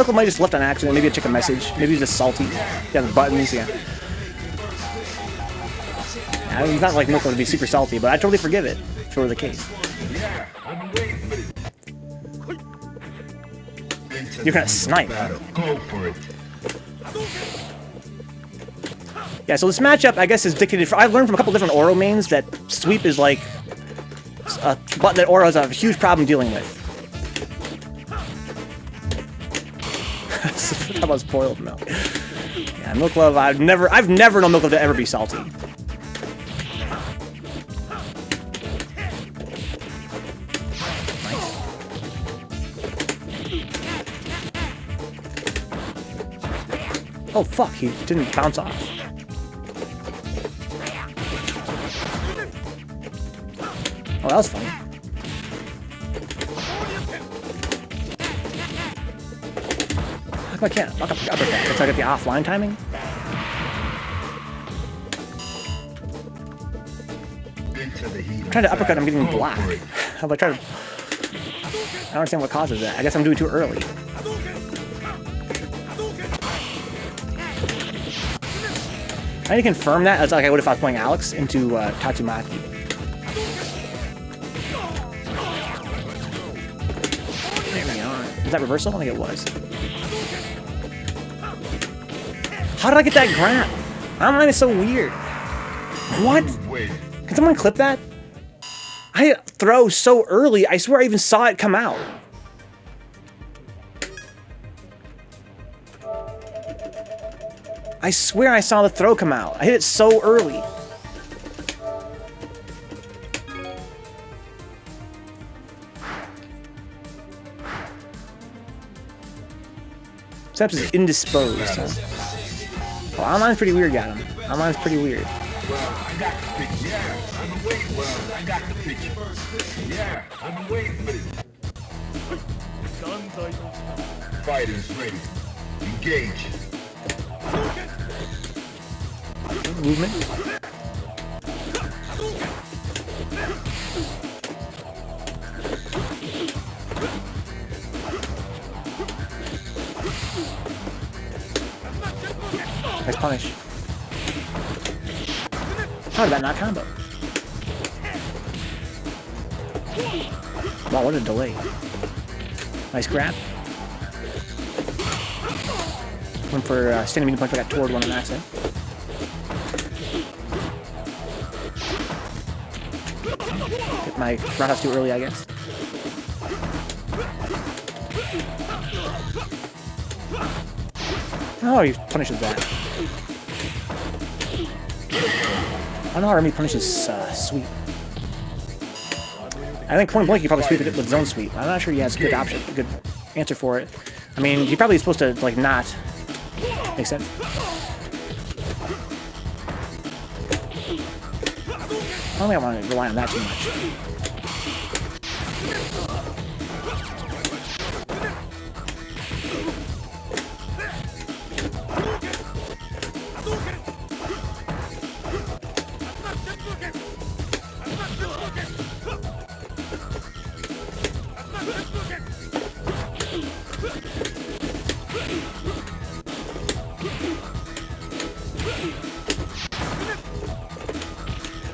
MilkLove might just left on accident. Maybe I check a message. Maybe he's just salty. Yeah, the buttons, yeah. It's not like MilkLove to be super salty, but I totally forgive it if it were the case. Yeah, I've been waiting for this. You're gonna snipe. Go for it. Yeah, so this matchup, I guess, is dictated for... I've learned from a couple different Oro mains that sweep is like a button that Oro has a huge problem dealing with. That was spoiled milk. Yeah, MilkLove, I've never known MilkLove to ever be salty. Oh fuck, he didn't bounce off. Oh, that was funny. How come I can't fuck up the uppercut? Because I get the offline timing? I'm trying to uppercut, I'm getting blocked. How about I try to... I don't understand what causes that. I guess I'm doing too early. I need to confirm that, as like I would if I was playing Alex into Tatsumaki. There we are. Is that reversal? I think it was. How did I get that grab? Online is so weird. What? Can someone clip that? I throw so early, I swear I even saw it come out. I swear I saw the throw come out. I hit it so early. Synapse is indisposed. Huh? Well, online's pretty weird, got him. Online's pretty weird. Well, I got the picture. Yeah, I've been waiting. Well, I got the picture. Yeah, I've been waiting for this. Fighters ready. Engage. Movement. Nice punish. How did that not combo? Wow, what a delay. Nice grab. Went for standing medium punch, but I got toward one on accident. Hit my roundhouse too early, I guess. Oh, he punishes that. I don't know how Remy punishes sweep. I think point blank he probably sweep it with zone sweep. I'm not sure he has a good option, a good answer for it. I mean, he probably is supposed to like not. Makes sense. I don't think I want to rely on that too much.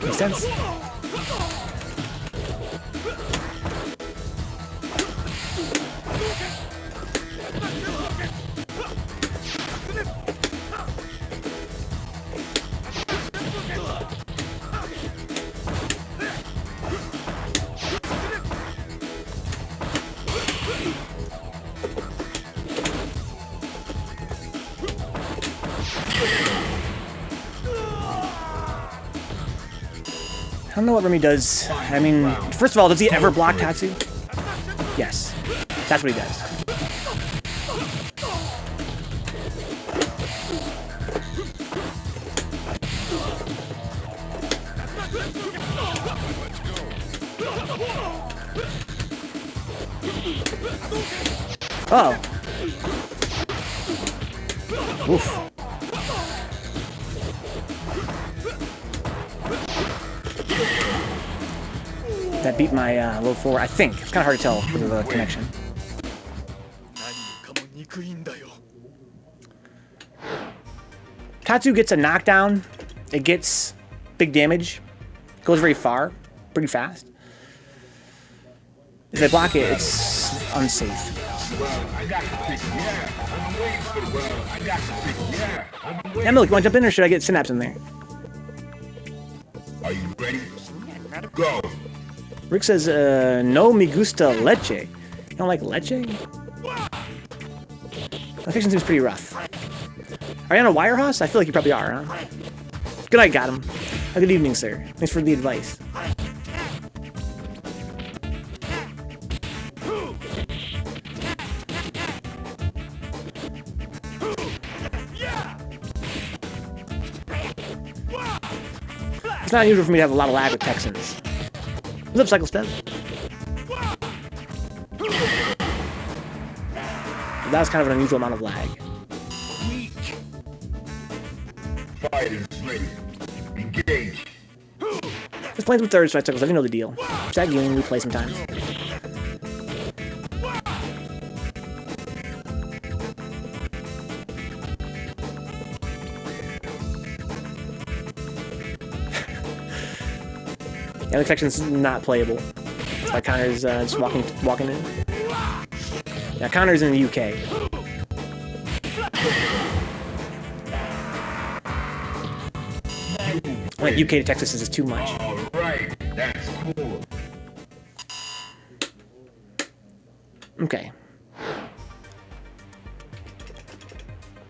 Makes sense. don't know what Remy does. I mean, first of all, does he ever block Tatsu? Yes. That's what he does. Oh. Oof. That beat my low forward, I think. It's kind of hard to tell because of the connection. Tatsu gets a knockdown. It gets big damage. Goes very far, pretty fast. If they block it, it's unsafe. Yeah, Milk, you want to jump in or should I get Synapse in there? Are you ready? Go. Rick says, no me gusta leche. You don't like leche? The fiction seems pretty rough. Are you on a wire, Hoss? I feel like you probably are, huh? Good night, got him. Good evening, sir. Thanks for the advice. It's not unusual for me to have a lot of lag with Texans. What's up, Cycle Step? That was kind of an unusual amount of lag. Fighters ready. Engage. Just playing some third strike cycles, you know the deal. It's that game we play sometimes. Yeah, the section's not playable. It's like Connor's just walking in. Yeah, Connor's in the UK. Like UK to Texas is just too much. Alright, that's cool. Okay.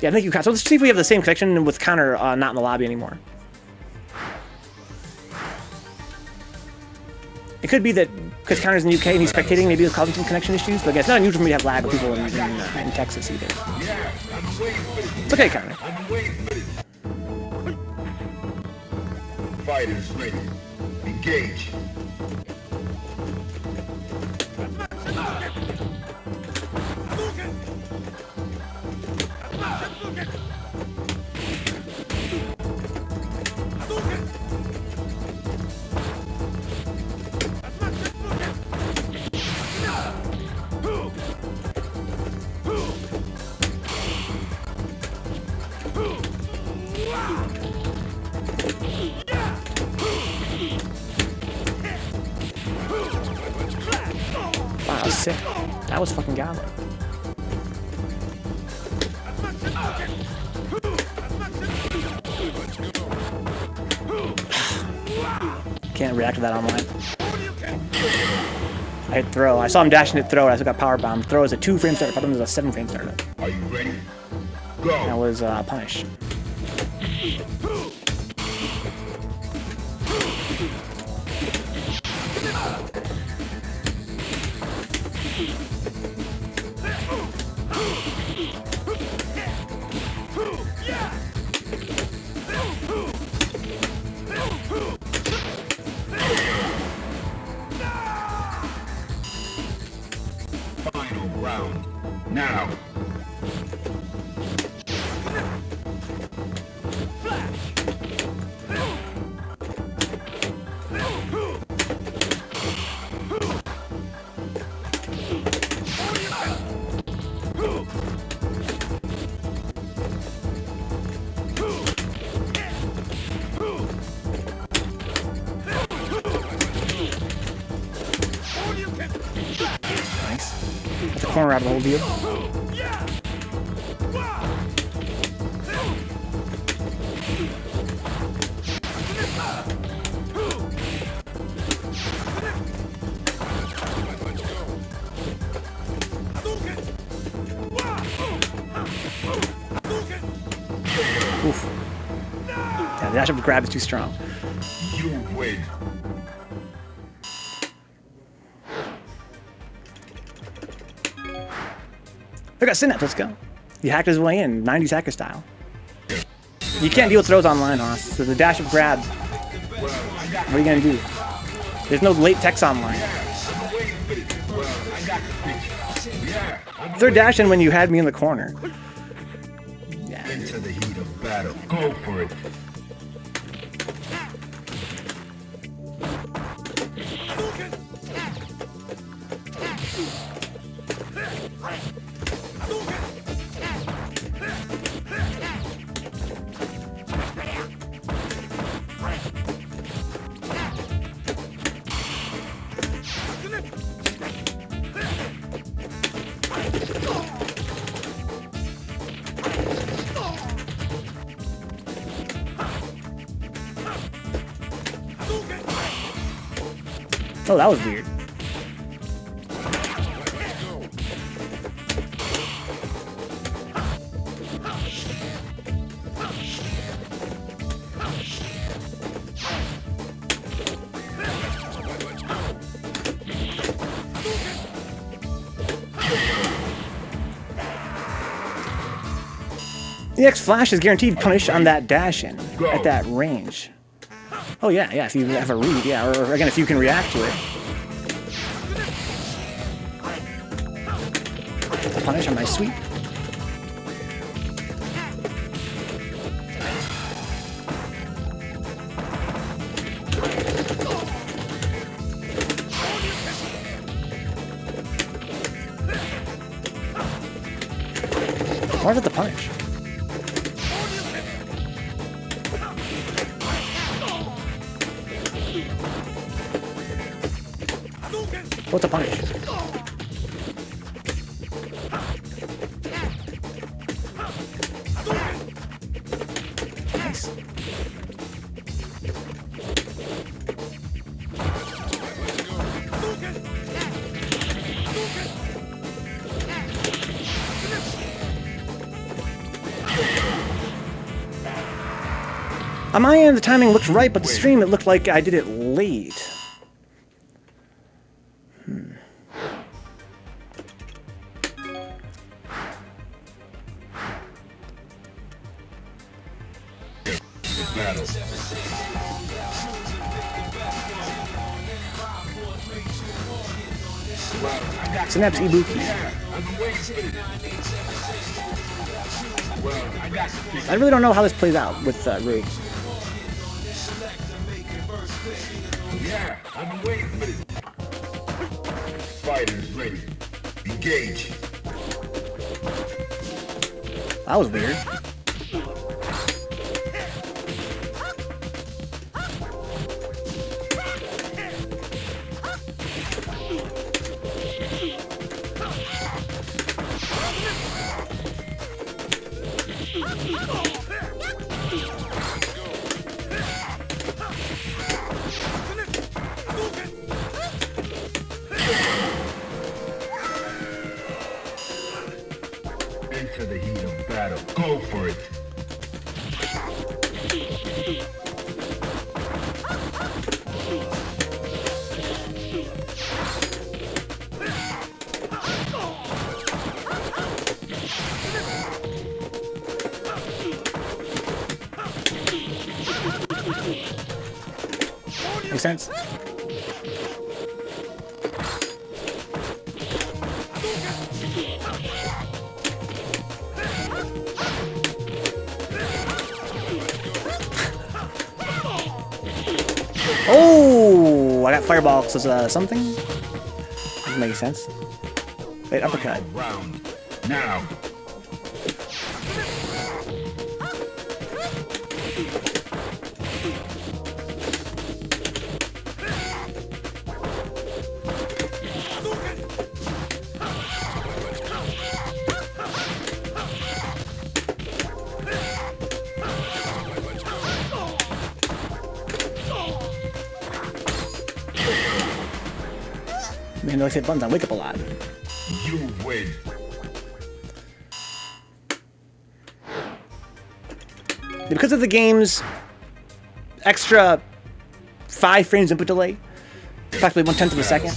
Yeah, thank you, Connor. So let's see if we have the same connection with Connor not in the lobby anymore. It could be that because Connor's in the UK and he's spectating, maybe it's causing some connection issues. But again, it's not unusual for me to have lag with people in Texas either. It's okay, Connor. Fighters ready. Engage. Wow, that was sick. That was fucking gala. Can't react to that online. I hit throw. I saw him dashing at throw. I still got power bomb. Throw is a 2-frame startup. Problem is a 7-frame startup. Are you ready? Go. That was punish. Final round. Now. Nice. That's a corner out of the whole deal. Oof. Yeah, the dash up grab is too strong. You win. I got Synapse, let's go. He hacked his way in, 90s hacker style. You can't deal with throws online, Hoss. So the dash of grab. What are you gonna do? There's no late text online. Third dash in when you had me in the corner. Yeah. Into the heat of battle. Go for it. Oh, that was weird. The X Flash is guaranteed punish on that dash in at that range. Oh yeah, if you have a read, yeah, or again, if you can react to it. Punish on my sweep. Why is it the punish? What's the punish? Nice. On my end, the timing looked right, but the stream, it looked like I did it late. Synapse Ibuki. I really don't know how this plays out with Rig. Yeah, I've been waiting for it. Fighters ready. Engage. That was weird. Into the heat of battle. Go for it. Makes sense? Oh, I got fireballs as something. Doesn't make sense. Wait, uppercut. Round. Now. Man, those hit buttons, I wake up a lot. You win. Because of the game's extra 5 frames input delay, practically 1/10 of a second,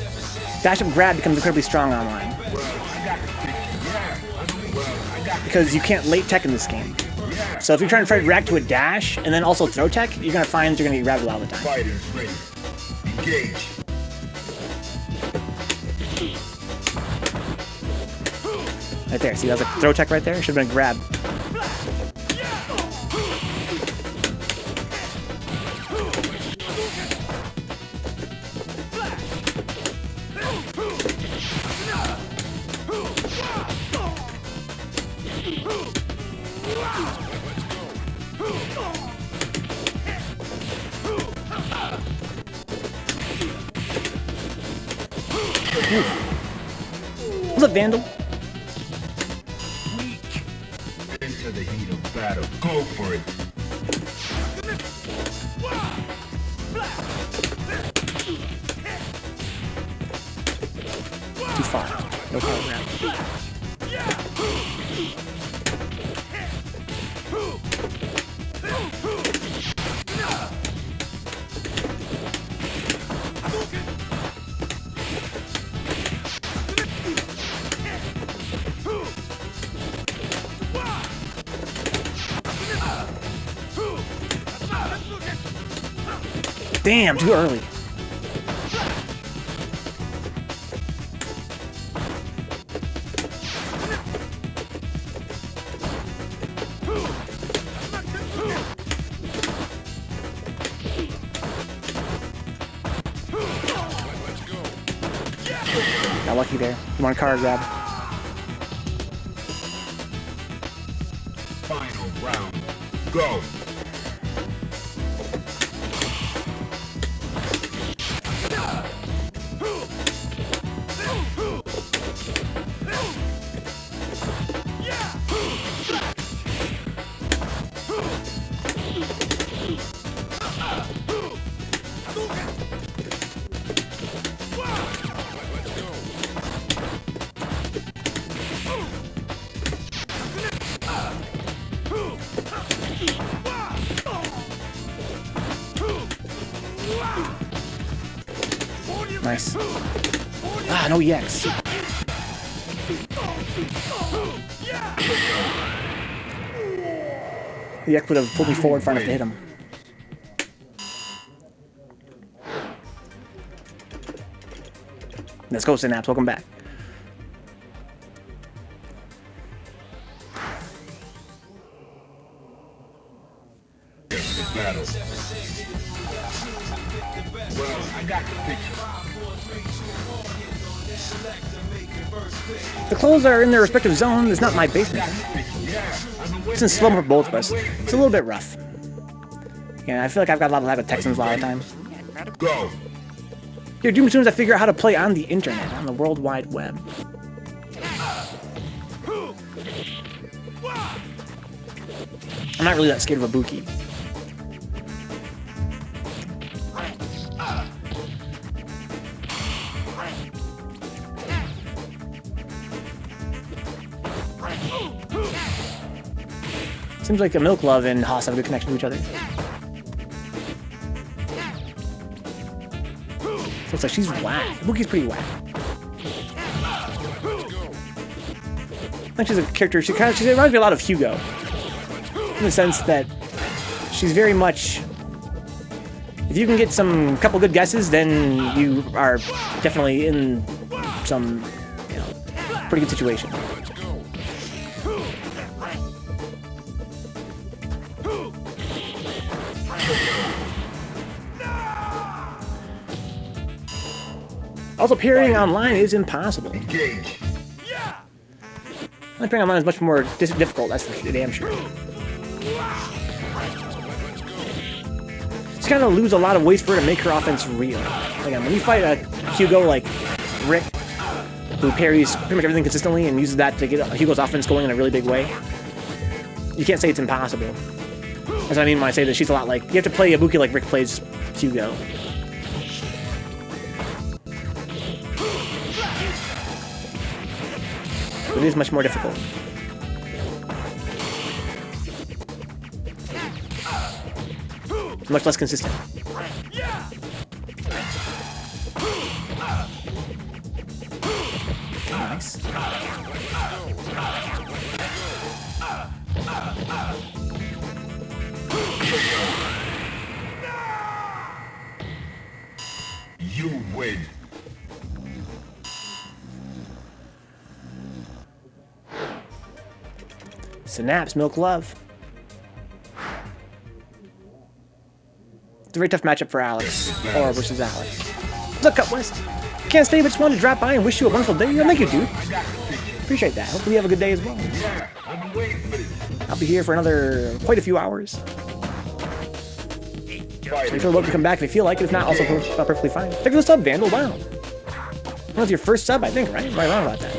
dash up grab becomes incredibly strong online. because you can't late tech in this game. So if you're trying to react to a dash and then also throw tech, you're gonna find you're gonna get grabbed a lot of the time. Fighters ready. Engage. Right there. See, that was a throw tech right there. Should have been a grab. What's up, Vandal? Into the heat of battle. Go for it. Too far. No power grab. Damn, too early. Got lucky there. You want a card grab? Final round. Go. Nice. Ah, no EX. The EX would have pulled me forward far enough to hit him. Let's go, Synapse. Welcome back. Battle. Well, I got the picture. The clothes are in their respective zones. It's not my basement. It's in slow for both of us. It's a little bit rough. Yeah, I feel like I've got a lot of lag with Texans a lot of the time. Go. Here, do as soon as I figure out how to play on the internet, on the World Wide Web. I'm not really that scared of Ibuki. Seems like a MilkLove and Hoss have a good connection to each other. Looks like she's whack. Ibuki's pretty whack. I think she's a character. She reminds me a lot of Hugo, in the sense that she's very much. If you can get some couple good guesses, then you are definitely in some, pretty good situation. Also, parrying online is impossible. Engage. Parrying online is much more difficult, that's for damn sure. She's kind of lose a lot of ways for her to make her offense real. Again, when you fight a Hugo like Rick, who parries pretty much everything consistently and uses that to get Hugo's offense going in a really big way, you can't say it's impossible. That's what I mean when I say that she's a lot like... You have to play Ibuki like Rick plays Hugo. It is much more difficult. Much less consistent. Nice. Synapse, MilkLove. It's a very tough matchup for Alex. Or versus Alex. What's up, Cut West? Can't stay, but just wanted to drop by and wish you a wonderful day. Thank you, dude. Appreciate that. Hopefully you have a good day as well. I'll be here for another quite a few hours. So you're welcome to come back if you feel like it. If not, also perfectly fine. Thank you for the sub, Vandal. Wow. That was your first sub, I think, right? Right around about that.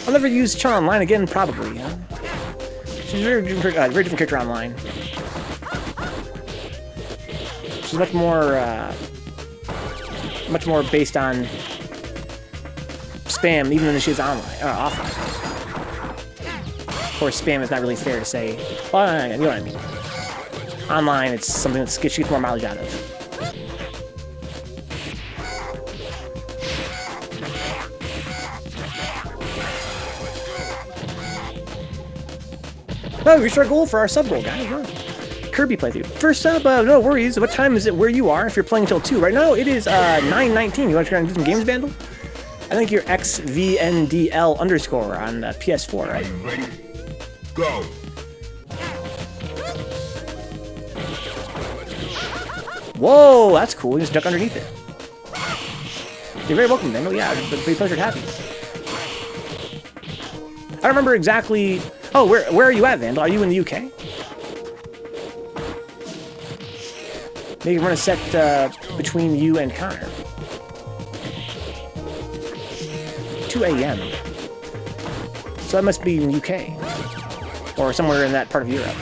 I'll never use Chun online again, probably. Huh? She's a very different character online. She's much more based on spam, even than she is online, offline. Of course, spam is not really fair to say. Well, you know what I mean. Online, it's something that she gets more mileage out of. Oh, we reached our goal for our sub goal, guys. Wow. Kirby playthrough. First sub, no worries. What time is it where you are if you're playing until 2? Right now, it is 9:19. You want to try and do some games, Vandal? I think you're XVNDL underscore on PS4, right? Are you ready? Go. Whoa, that's cool. You just duck underneath it. You're very welcome, Vandal. Yeah, it'd be a pleasure to have you. I don't remember exactly... Oh, where are you at, Vandal? Are you in the UK? Maybe run a set between you and Connor. 2 a.m. So that must be in the UK. Or somewhere in that part of Europe.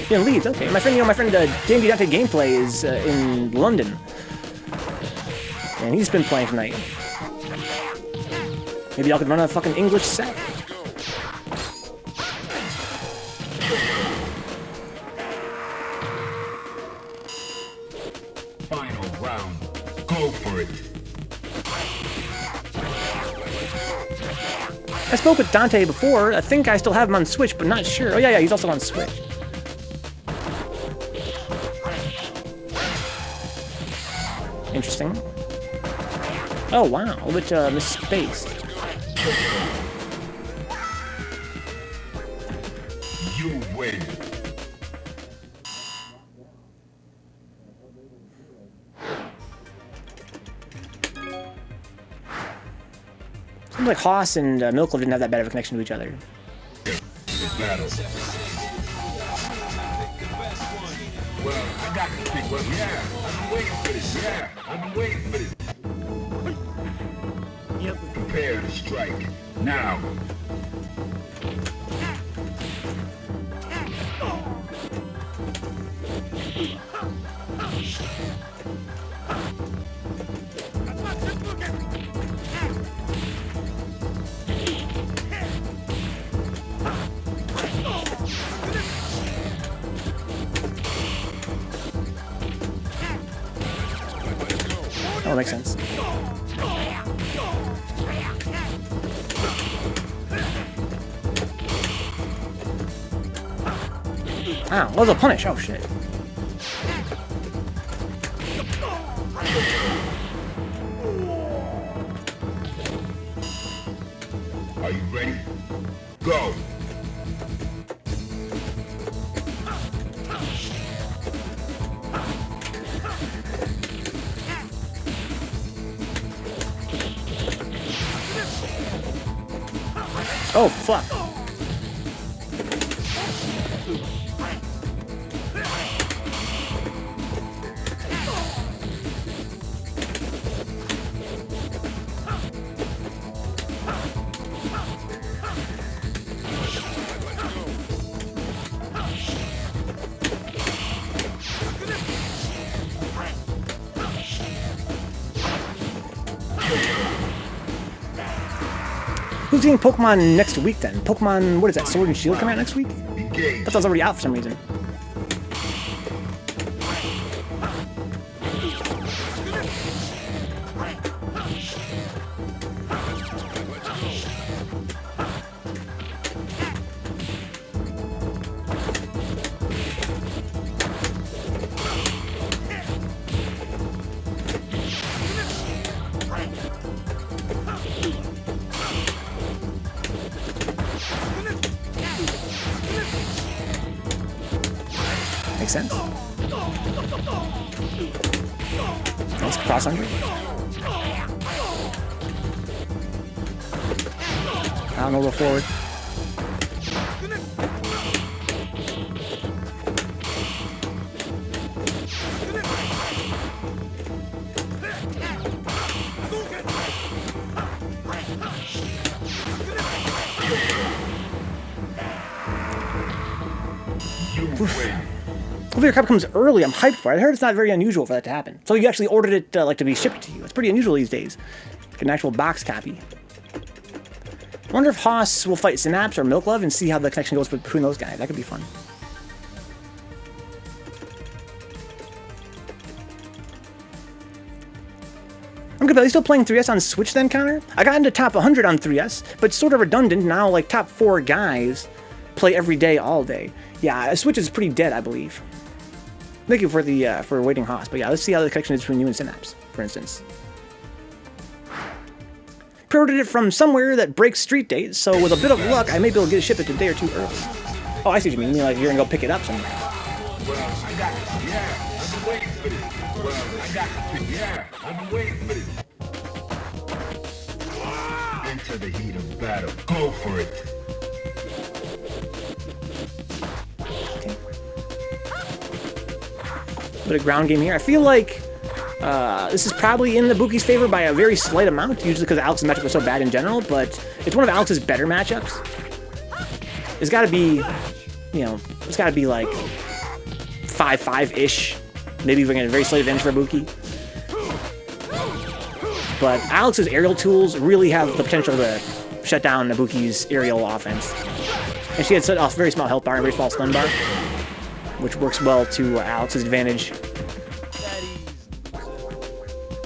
Yeah, Leeds, okay. My friend DandyDanteGameplay is in London. And he's been playing tonight. Maybe y'all could run a fucking English set. Final round. Go for it. I spoke with Dante before. I think I still have him on Switch, but not sure. Oh yeah, he's also on Switch. Interesting. Oh wow, a little bit misspaced. You win. Seems like Hoss and MilkLove didn't have that bad of a connection to each other. Battle. Well, I got the big one. Yeah, I've been waiting for this. Yeah, I've been waiting for this. Yep. Prepare to strike. Now. Oh, makes sense. Ow, what was a punish? Oh shit. Are you ready? Go! Oh, fuck. Who's getting Pokemon next week then? Pokemon, what is that, Sword and Shield coming out next week? Engage. That was already out for some reason. Makes sense. Nice cross under. Out and over forward. Hopefully your cup comes early. I'm hyped for it. I heard it's not very unusual for that to happen. So you actually ordered it like to be shipped to you. It's pretty unusual these days. Like an actual box copy. I wonder if Hoss will fight Synapse or MilkLove and see how the connection goes between those guys. That could be fun. I'm good, but are you still playing 3S on Switch then, Connor? I got into top 100 on 3S, but it's sort of redundant now, like top 4 guys play every day, all day. Yeah, Switch is pretty dead, I believe. Thank you for the for waiting, Hoss. But yeah, let's see how the connection is between you and Synapse, for instance. Pre-ordered it from somewhere that breaks street dates, so with a bit of luck, I may be able to get it shipped a day or two early. Oh, I see what you mean. You mean like you're gonna go pick it up somewhere. Well, I got it. Yeah, I've been waiting for this. Well, I got it. Yeah, I've been waiting for this. Into the heat of battle. Go for it. Bit of ground game here. I feel like this is probably in Ibuki's favor by a very slight amount, usually because Alex's matchup was so bad in general, but it's one of Alex's better matchups. It's got to be, you know, it's got to be like 5-5-ish, maybe even a very slight advantage for Ibuki. But Alex's aerial tools really have the potential to shut down Ibuki's aerial offense. And she had a very small health bar and a very small stun bar, which works well to Alex's advantage.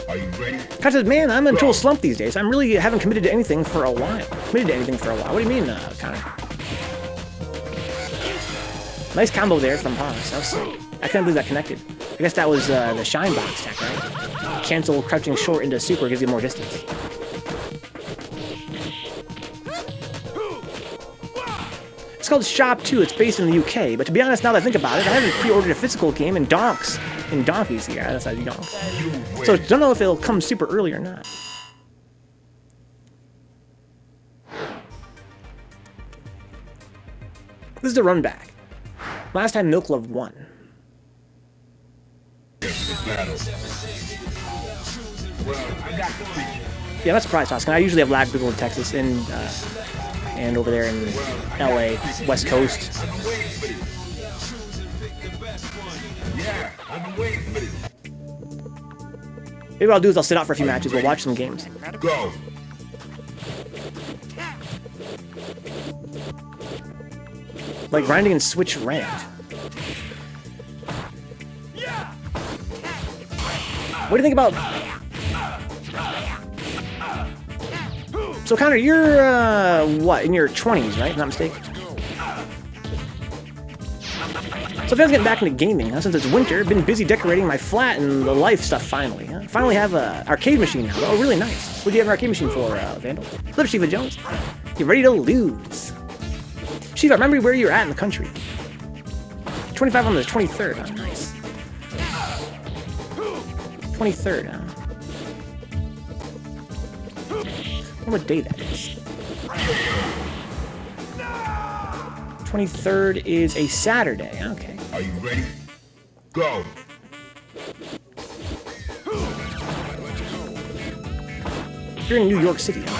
Are you ready? Kat says, man, I'm in a total slump these days. I'm really haven't committed to anything for a while. What do you mean, Connor? Nice combo there from Hoss. That was sick. I can't believe that connected. I guess that was the Shine Box tech, right? Cancel crouching short into super gives you more distance. It's called Shop 2. It's based in the UK, but to be honest, now that I think about it, I haven't pre-ordered a physical game in donkeys here. That's how you donks. So I don't know if it'll come super early or not. This is the run back. Last time MilkLove won. Yeah, I'm not surprised, Toscan. I usually have lag people in Texas and over there in LA, West Coast. Maybe what I'll do is I'll sit out for a few matches. We'll watch some games. Go. Like grinding and Switch ranked. What do you think about... So, Connor, you're, what, in your 20s, right? If I'm not mistaken. So, fans getting back into gaming, huh? Since it's winter, been busy decorating my flat and the life stuff finally. Huh? Finally have an arcade machine now. Oh, really nice. What do you have an arcade machine for, Vandal? Live, Shiva Jones. You ready to lose? Shiva, remember where you're at in the country. 25 on the 23rd, huh? Nice. 23rd, huh? I wonder what day that is. 23rd is a Saturday. Okay. Are you ready? Go. You're in New York City, huh?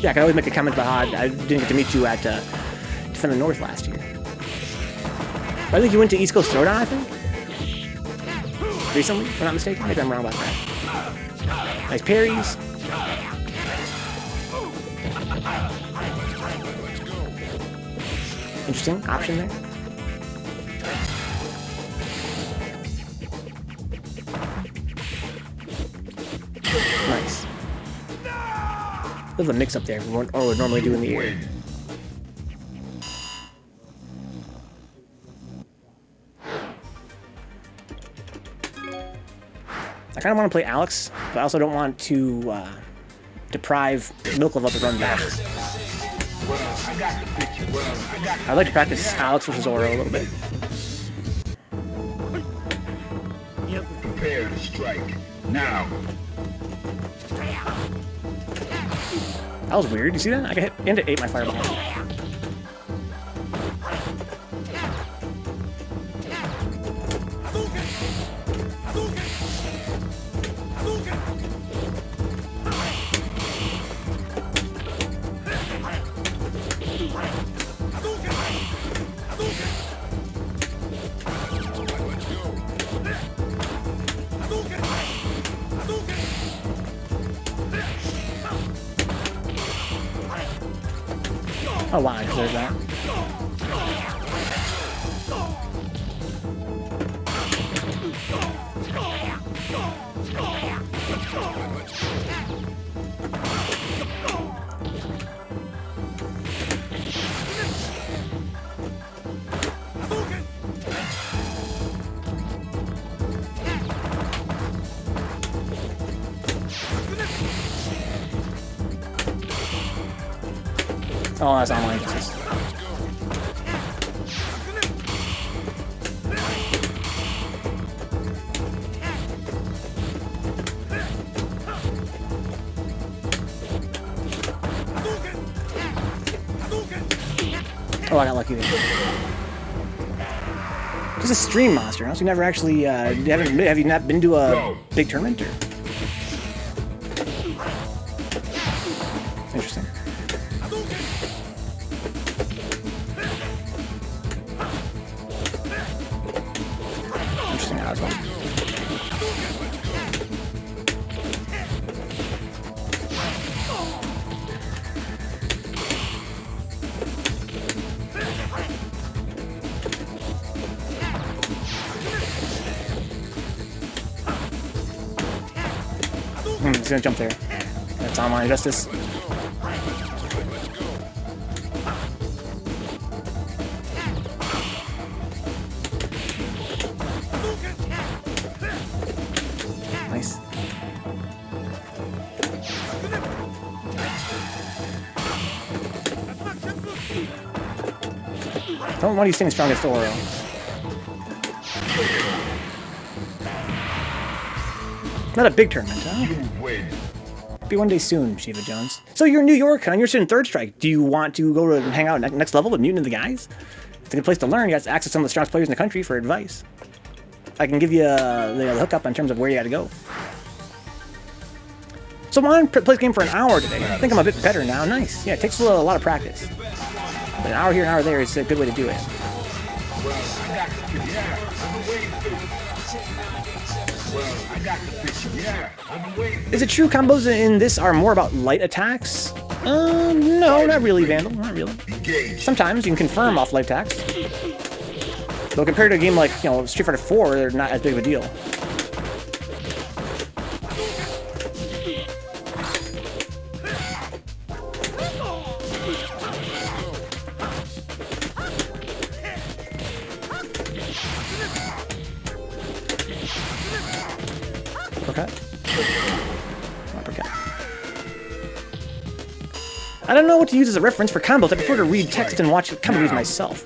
Yeah, I can always make a comment about how I didn't get to meet you at Defend the North last year. I think you went to East Coast Throwdown, I think? Recently, if I'm not mistaken. Maybe I'm wrong about that. Nice parries. Interesting option there. Nice. There's a mix up there from what I would normally do in the air. I kind of want to play Alex, but I also don't want to deprive MilkLove of the run back. I got the picture. Well, I got the I'd like to practice Alex versus Oro a little bit. prepare to strike. Now. That was weird. You see that? I got hit and it ate my fireball. Oh wow, there's that. Oh, that's online justice. Oh, I got lucky there. He's a stream monster, huh? So you never actually, have you not been to a big tournament, or? Interesting. Interesting as well. He's gonna jump there. That's online justice. Nice. Don't want you staying strong against Oro. Not a big tournament, huh? Be one day soon, Shiva Jones. So you're in New York, huh? You're in Third Strike. Do you want to go to hang out next level with Mutant and the guys? It's a good place to learn. You got access to some of the strongest players in the country for advice. I can give you the hookup in terms of where you got to go. So I want to play this game for an hour today. I think I'm a bit better now. Nice. Yeah, it takes a lot of practice. But an hour here, an hour there is a good way to do it. Is it true combos in this are more about light attacks? No, not really, Vandal. Not really. Sometimes you can confirm off light attacks. Though compared to a game like, Street Fighter 4, they're not as big of a deal. Okay. Uppercut. I don't know what to use as a reference for combos. I prefer to read text and watch combo moves myself.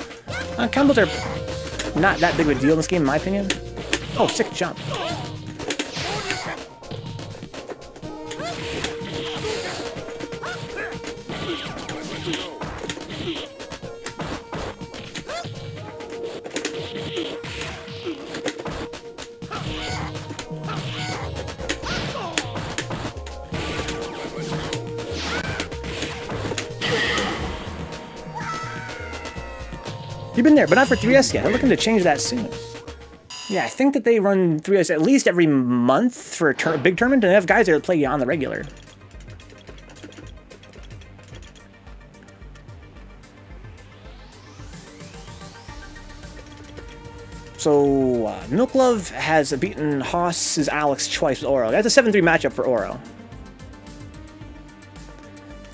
Combos are not that big of a deal in this game, in my opinion. Oh, sick jump. You've been there, but not for 3S yet. I'm looking to change that soon. Yeah, I think that they run 3S at least every month for a big tournament, and they have guys there that play on the regular. So, MilkLove has beaten Hoss's Alex twice with Oro. That's a 7-3 matchup for Oro.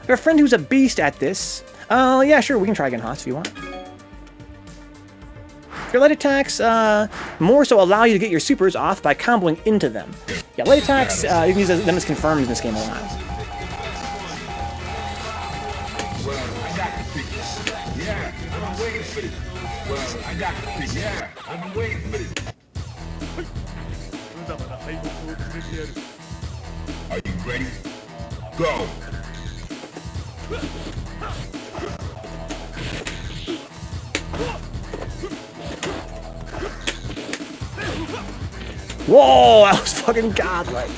I have a friend who's a beast at this. Yeah, sure, we can try again, Hoss, if you want. Your light attacks more so allow you to get your supers off by comboing into them. Yeah, light attacks, you can use them as confirmed in this game a lot. for this. Well, I got the pitch. Yeah, I've been waiting for this. Are you ready? Go. Whoa, that was fucking godlike.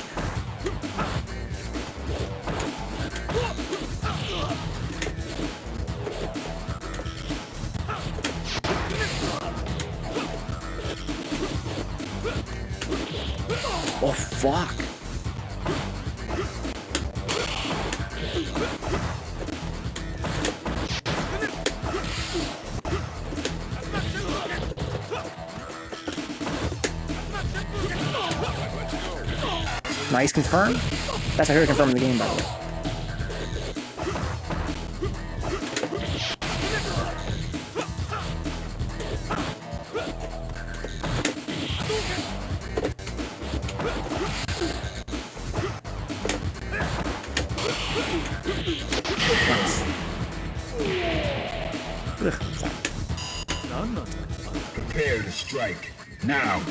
Oh, fuck. Nice confirm. That's how I heard confirm in the game, by the way. Prepare to strike. Now.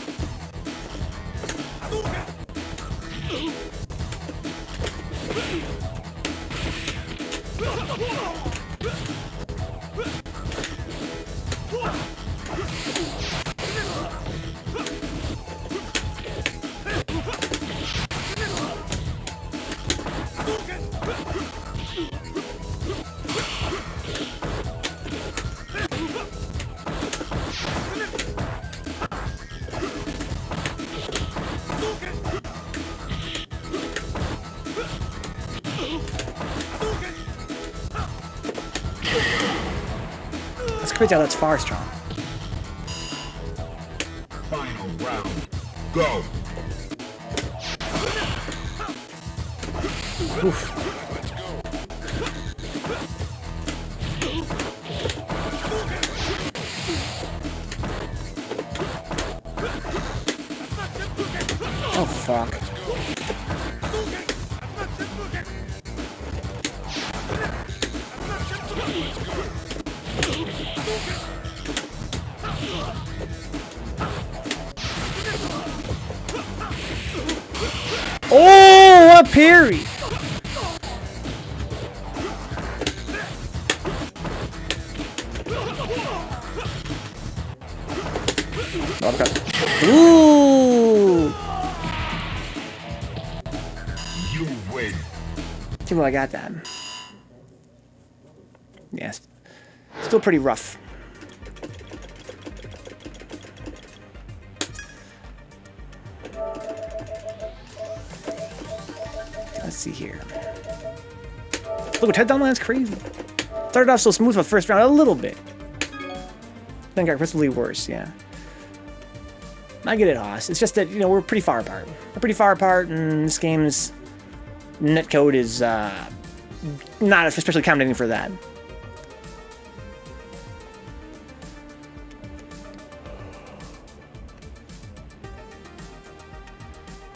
That's crazy how that's far strong. Final round. Go. Oof. Oh, fuck. Oh, what a parry! Ooh! You win. Well, I got that. Yes. Still pretty rough. Let's see here. Look, head down line's crazy. Started off so smooth for the first round, a little bit. Then got progressively worse, yeah. I get it, Hoss. It's just that, you know, we're pretty far apart. We're pretty far apart, and this game's netcode is not especially accommodating for that.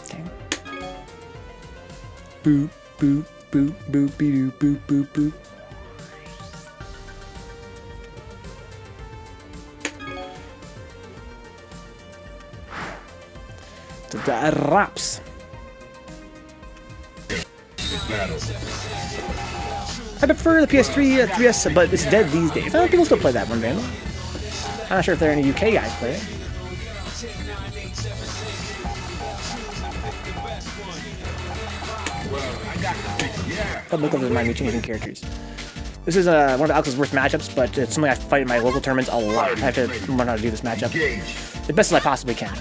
Okay. Boop, boop, boop, boop, boop, boop, boop, boop. The raps. I prefer the PS3, 3DS, but it's dead these days. I know people still play that one, man. I'm not sure if there are any UK guys play it. But MilkLove doesn't mind me changing characters. This is one of the Alex's worst matchups, but it's something I fight in my local tournaments a lot. I have to learn how to do this matchup the best as I possibly can.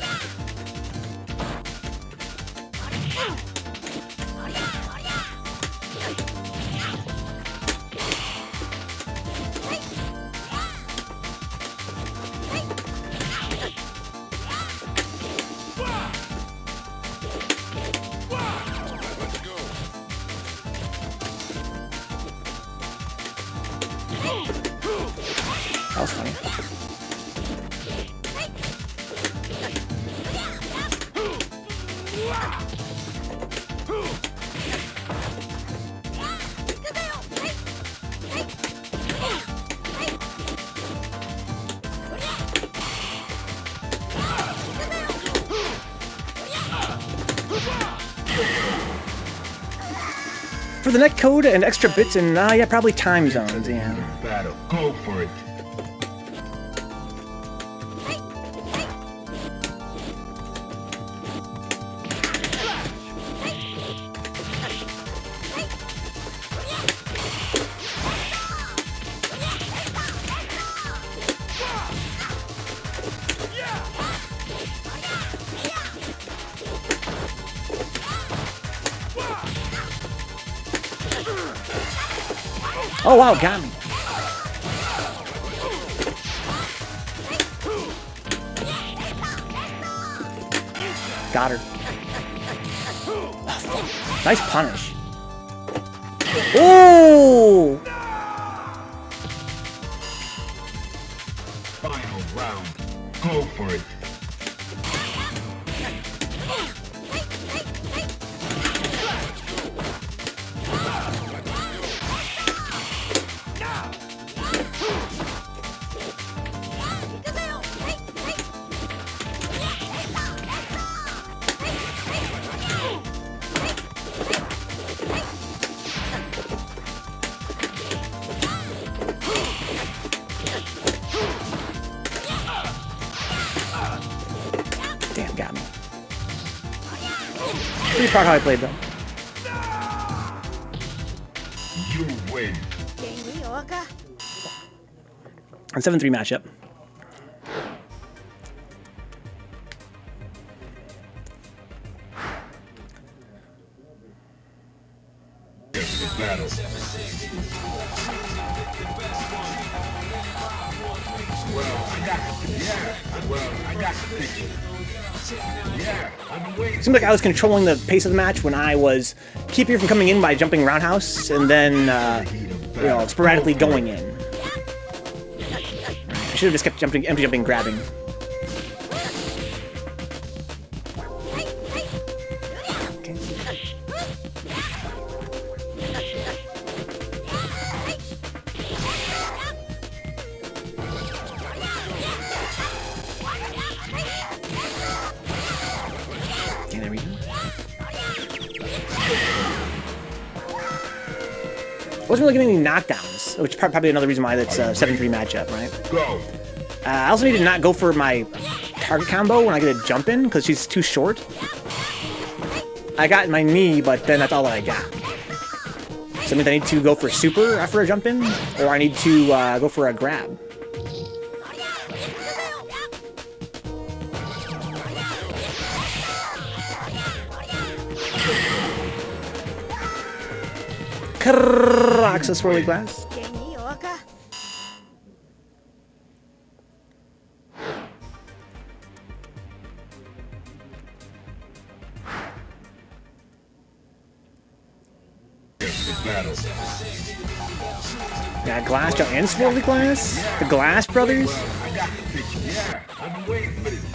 That was funny. For the net code and extra bits and, yeah, probably time zones, yeah. Battle. Go for it. Oh wow, got me. Got her. Oh, nice punish. Ooh! Final round. Go for it. Damn, got me. Pretty proud how I played though. You win. On 7-3 matchup. Battle. I got the picture. Yeah, I'm waiting. Seemed like I was controlling the pace of the match when I was keeping her from coming in by jumping roundhouse and then, you know, sporadically going in. I should have just kept jumping, empty jumping, grabbing. Okay. Okay, there we go. Wasn't really getting any knockdowns, which is probably another reason why that's a 7-3 matchup, right? Go. I also need to not go for my target combo when I get a jump in, because she's too short. I got my knee, but then that's all that I got. So that means I need to go for super after a jump in, or I need to go for a grab. Access swirly glass. Battle. Yeah, glass jump and swirly glass. The Glass Brothers. I got the picture. Yeah, I've been waiting for this.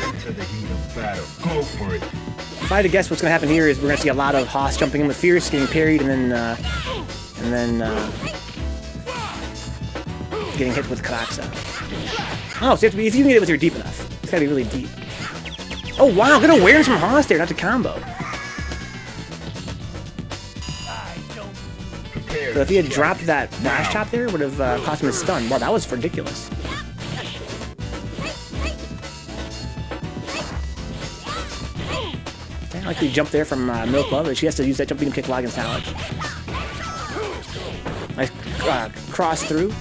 Into the heat of battle. Go for it. If I had to guess what's going to happen here is we're going to see a lot of Hoss jumping in with Fierce, getting parried, and then getting hit with Karaksa. Oh, so you have to be, if you can get it with your deep enough. It's got to be really deep. Oh wow, good awareness from Hoss there, not to combo. So if he had dropped that flash chop there, it would have cost him a stun. Wow, that was ridiculous. I like the jump there from MilkLove. She has to use that jump beam kick log and salvage. Nice cross through.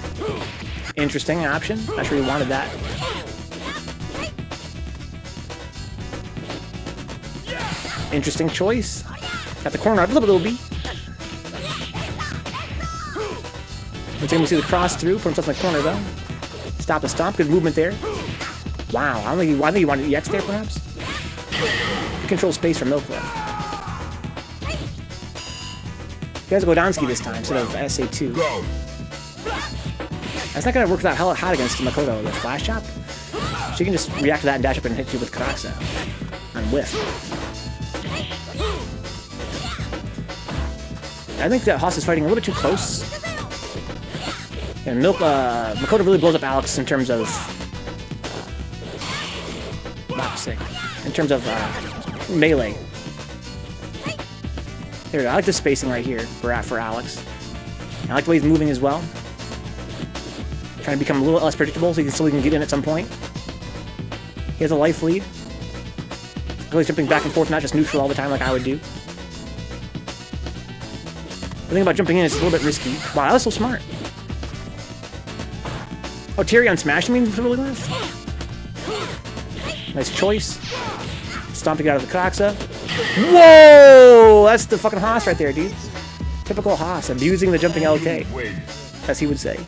Interesting option. Not sure he wanted that. Interesting choice. Got the corner up a little bit. Let's see the cross through. Put himself in the corner though. Stop the stomp. Good movement there. Wow. I think he wanted EX there perhaps. Control space from MilkLove. He has Godansky this time instead of SA2. That's not going to work that hell hot against Makoto. The flash chop. She can just react to that and dash up and hit you with Karaksa. On whiff. I think that Hoss is fighting a little bit too close. And Makoto really blows up Alex in terms of... not sick. In terms of melee. There we go. I like the spacing right here for Alex. I like the way he's moving as well. Trying to become a little less predictable so he can get in at some point. He has a life lead. Really jumping back and forth, not just neutral all the time like I would do. The thing about jumping in is it's a little bit risky. Wow, that's so smart. Oh, Terry on Smash means really nice. Nice choice. Stomping out of the Coxa. Whoa! That's the fucking Hoss right there, dude. Typical Hoss, abusing the jumping LK, as he would say.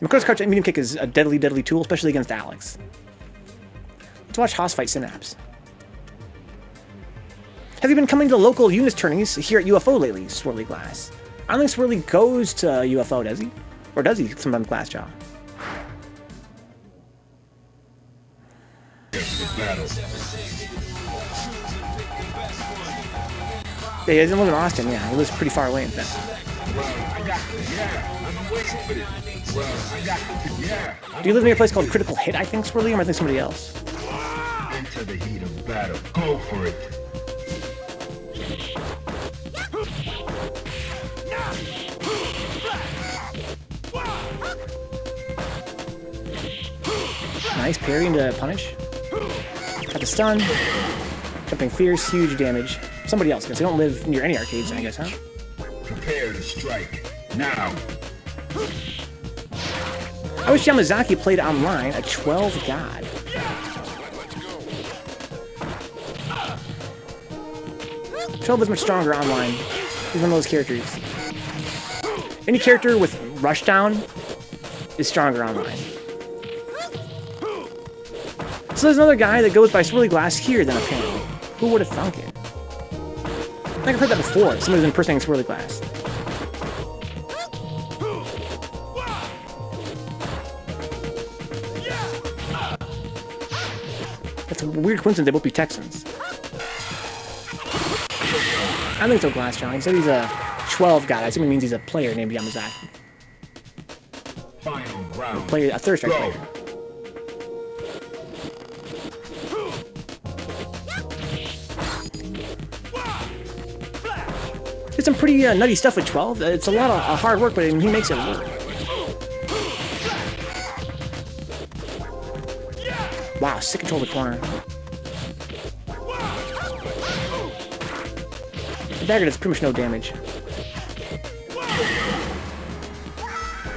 McCoy's crouch and medium kick is a deadly, deadly tool, especially against Alex. Let's watch Hoss fight Synapse. Have you been coming to local Unis tourneys here at UFO lately, Swirly Glass? I don't think Swirly goes to UFO, does he? Or does he sometimes, Glassjaw? Yeah, he doesn't live in Austin, yeah. He lives pretty far away, in fact. Do you live near a place called Critical Hit, I think, Swirly, or am I thinking somebody else? Into the heat of battle. Go for it. Nice parry into punish. Got the stun. Jumping fierce, huge damage. Somebody else, because they don't live near any arcades, I guess, huh? Prepare to strike. Now. I wish Yamazaki played online a 12 god. Twelve is much stronger online. He's one of those characters. Any character with rushdown is stronger online. So there's another guy that goes by Swirly Glass here then apparently. Who would have thunk it? I think I've heard that before. Somebody's impersonating Swirly Glass. That's a weird coincidence they both be Texans. I think so, Glassjaw. He said he's a 12 god. I assume it means he's a player named Yamazaki. Final round. A third strike player. Did some pretty nutty stuff with 12. It's a lot of hard work, but he makes it work. Wow, sick control of the corner. The dagger does pretty much no damage.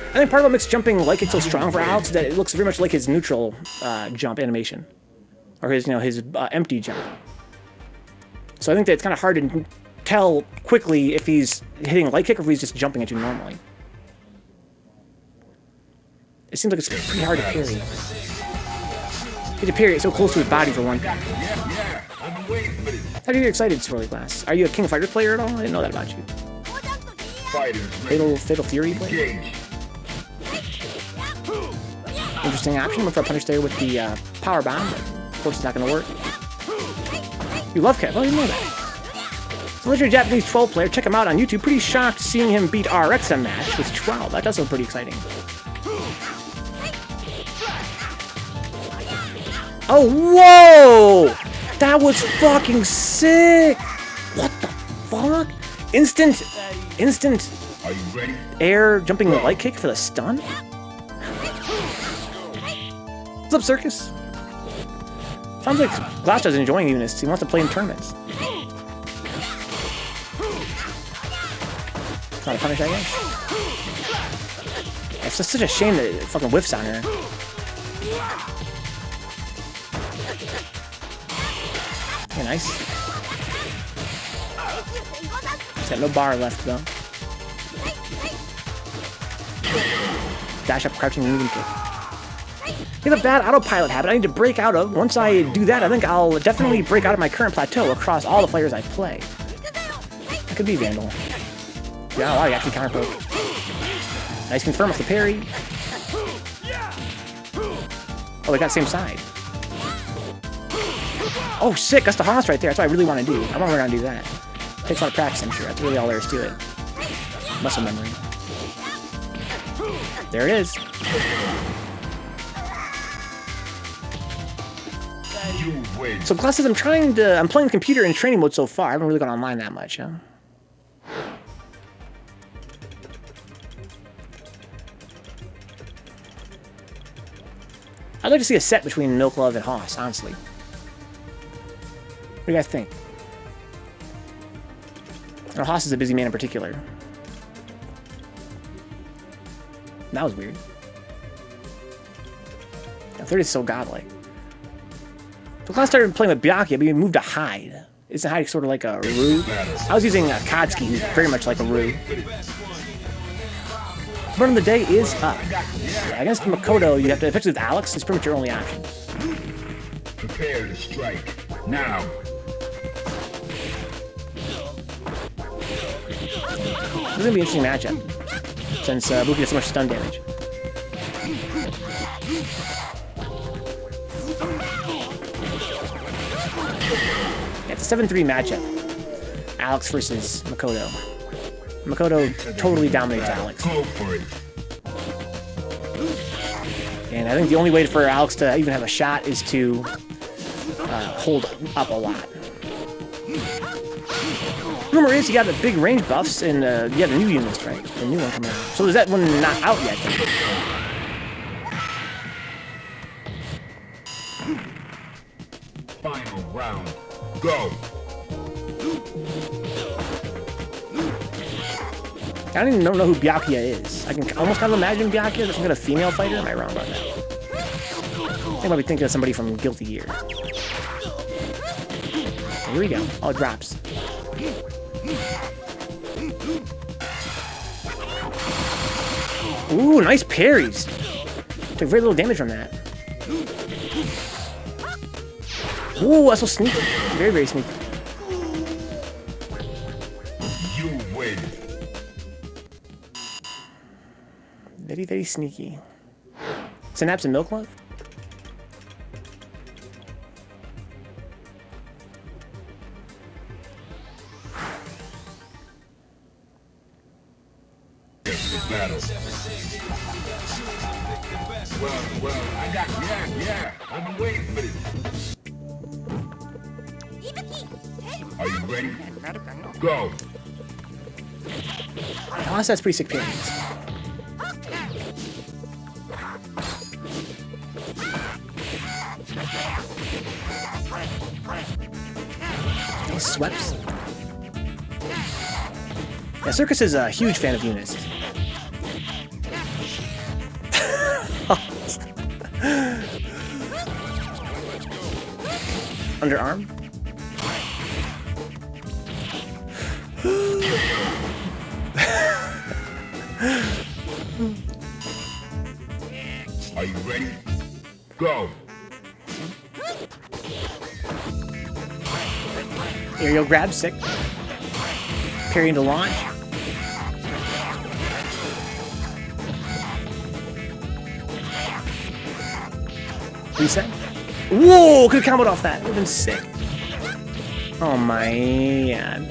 I think part of what makes jumping like it's so strong for Alex is that it looks very much like his neutral jump animation, or his empty jump. So I think that it's kind of hard to tell quickly if he's hitting a light kick or if he's just jumping at you normally. It seems like it's pretty hard to parry. You have to parry it so close to his body for one thing. How do you get excited, Swirly Glass? Are you a King of Fighters player at all? I didn't know that about you. Fatal Fury player? Interesting option. Went for a punish there with the power bomb, but of course it's not going to work. You love Kev. Oh, you know that. So legendary Japanese 12 player, check him out on YouTube. Pretty shocked seeing him beat RX in match with 12. That does sound pretty exciting. Oh, whoa! That was fucking sick! What the fuck? Instant Are you ready? air jumping light kick for the stun? What's up, Circus? Sounds like Glassjaw's enjoying Unis. He wants to play in tournaments. Trying to punish, I guess. It's just such a shame that it fucking whiffs on her. Okay, nice. He's got no bar left, though. Dash up, crouching, medium kick. You have a bad autopilot habit I need to break out of. Once I do that, I think I'll definitely break out of my current plateau across all the players I play. That could be Vandal. Yeah, wow, you actually counter poke. Nice confirm off the parry. Oh, they got the same side. Oh, sick! That's the Hoss right there. That's what I really want to do. I want to learn how to do that. Takes a lot of practice, I'm sure. That's really all there is to it. Muscle memory. There it is. You win. So Glass says I'm playing the computer in training mode so far. I haven't really gone online that much, huh? I'd like to see a set between MilkLove and Hoss, honestly. What do you guys think? I know Hoss is a busy man in particular. That was weird. Yeah, 30 is so godlike. So Glass started playing with Ibuki, but he moved to Hyde. Isn't Hyde sort of like a Rue? I was using Kodsky, who's very much like a Rue. Burn of the day is up. Yeah, against Makoto, you have to, especially with Alex, it's pretty much your only option. Prepare to strike. Now. This is going to be an interesting matchup, since Ibuki does so much stun damage. Yeah, it's a 7-3 matchup. Alex versus Makoto. Makoto totally dominates Alex. Go for it. And I think the only way for Alex to even have a shot is to hold up a lot. Rumor is you got the big range buffs and you have the new units, right? The new one coming out. So is that one not out yet then? Final round. Go. I don't even know who Byakuya is. I can almost kind of imagine Byakuya as some kind of female fighter. Am I wrong about that? I think I might be thinking of somebody from Guilty Gear. Here we go. Oh, it drops. Ooh, nice parries. Took very little damage from that. Ooh, that's so sneaky. Very, very sneaky. You win. Very, very sneaky. Synapse and MilkLove? Battle. Well, I got, yeah, I've been waiting for this. Are you ready? Go. Hoss has pretty sick parries. Nice sweeps. Yeah, Circus is a huge fan of Eunice. Underarm? Are you ready? Go. Aerial grab, sick. Parry into launch. Reset. Whoa! Could have comboed off that. Would have been sick. Oh my god.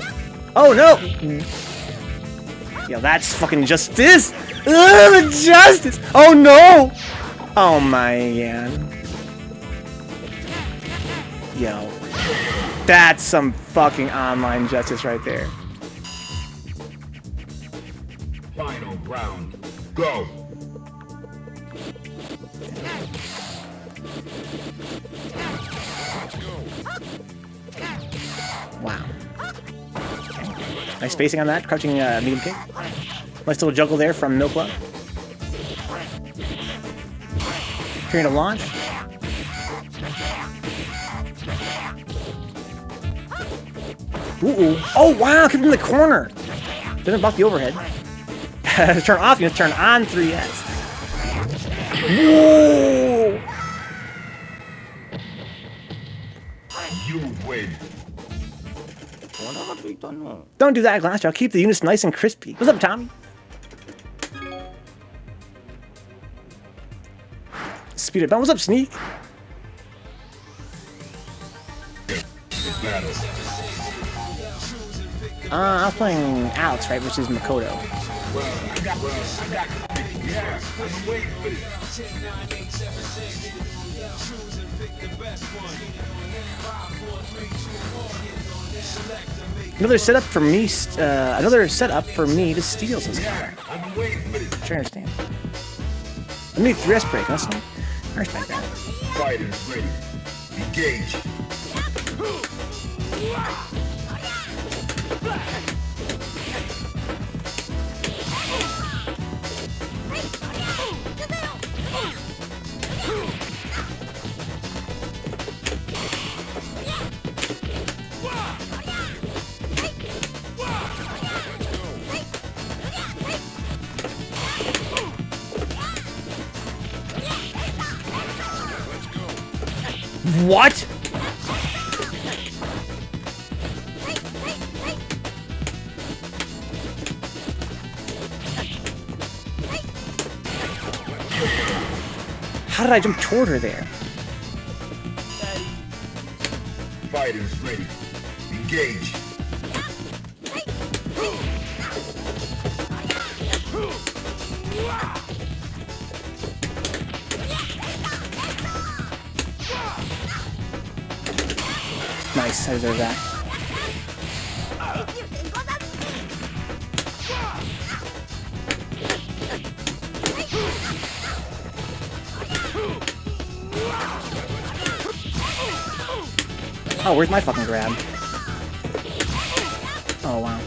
Oh no! Yo, that's fucking justice! Ugh, the justice! Oh no! Oh my god. Yo. That's some fucking online justice right there. Final round. Go. Wow. Nice spacing on that. Crouching medium kick. Nice little juggle there from MilkLove. Period of launch. Ooh. Oh, wow. Kept him in the corner. Doesn't block the overhead. Turn off, you have to turn on 3S. Whoa! You win. Don't do that, Glass. I'll keep the units nice and crispy. What's up, Tommy? Speed it. What's up, Sneak? Battle. I was playing Alex, right, which is Makoto. Yeah, I've been waiting for this. Another setup for me. Another setup for me to steal some stuff. Yeah, I've been waiting for this. Sure, understand. I need 3S break. That's not. I respect that. Fighters ready. Engage. What? How did I jump toward her there? Fighters ready. Engage. Nice, I deserve that. Oh, where's my fucking grab? Oh, wow.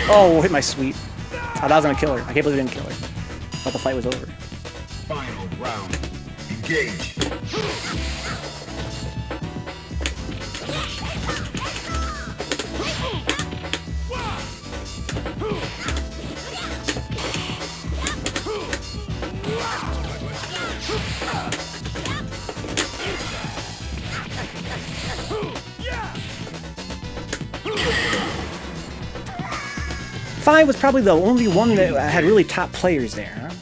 Oh, hit my sweep. Oh, that was gonna kill her. I can't believe it didn't kill her. I thought the fight was over. Final round. Engage. Five was probably the only one that had really top players there, huh?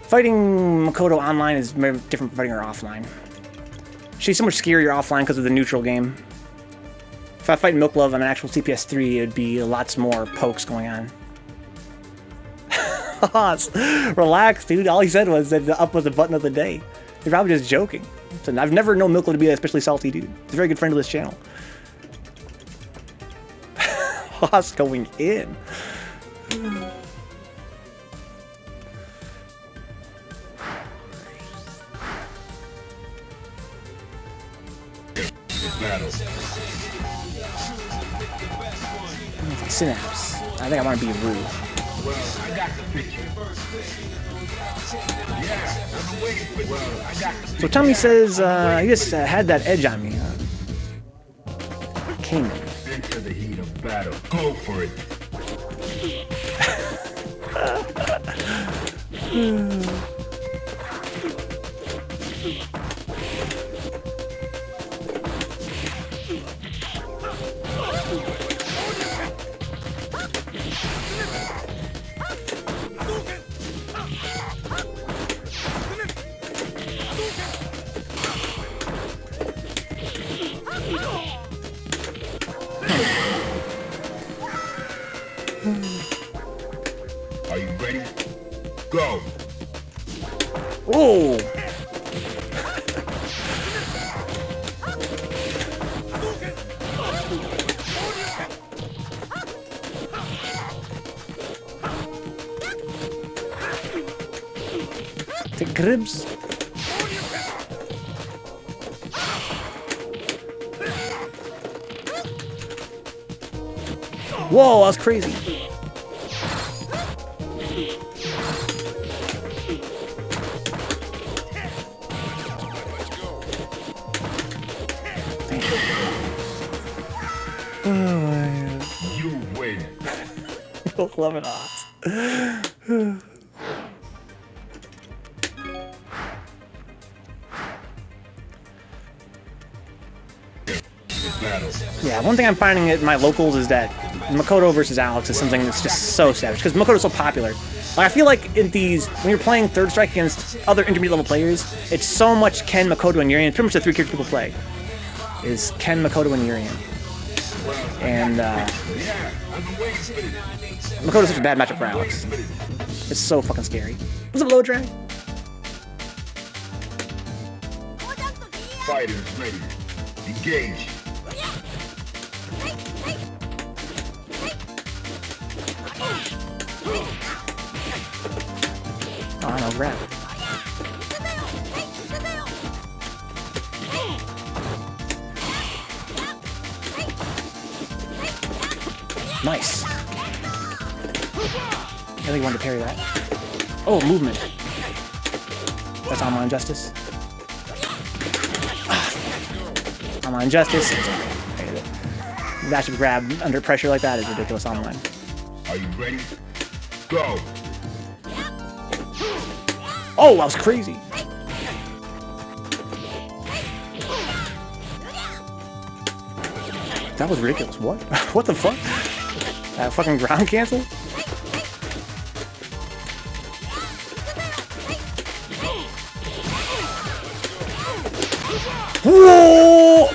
Fighting Makoto online is very different from fighting her offline. She's so much scarier offline because of the neutral game. If I fight MilkLove on an actual CPS3, it would be lots more pokes going on. Relax, dude. All he said was that the up was the button of the day. You're probably just joking. So I've never known MilkLove to be an especially salty dude. He's a very good friend of this channel. Hoss going in. Battle. Synapse. I think I want to be rude. Well, I got the picture. Yeah, I've been waiting for well, I got the picture. So Tommy says he just had that edge on me. King. Into the heat of battle. Go for it. Are you ready? Go. Oh. Take gribs. Whoa, that was crazy. You win. MilkLove and Hoss. battle. Yeah, one thing I'm finding at my locals is that Makoto versus Alex is something that's just so savage, because Makoto's so popular. Like, I feel like in these, when you're playing Third Strike against other intermediate level players, it's so much Ken, Makoto, and Urian. Pretty much the three characters people play is Ken, Makoto, and Urian. And Makoto's such a bad matchup for Alex. It's so fucking scary. What's up, Low Drag? Fighters ready. Engage. Oh, no, grab. Nice. I think he wanted to parry that. Oh, movement. That's online justice. Online justice. Dash and grab under pressure like that is ridiculous online. Are you ready? Go. Oh, that was crazy. That was ridiculous. What? What the fuck? That fucking ground cancel? Whoa!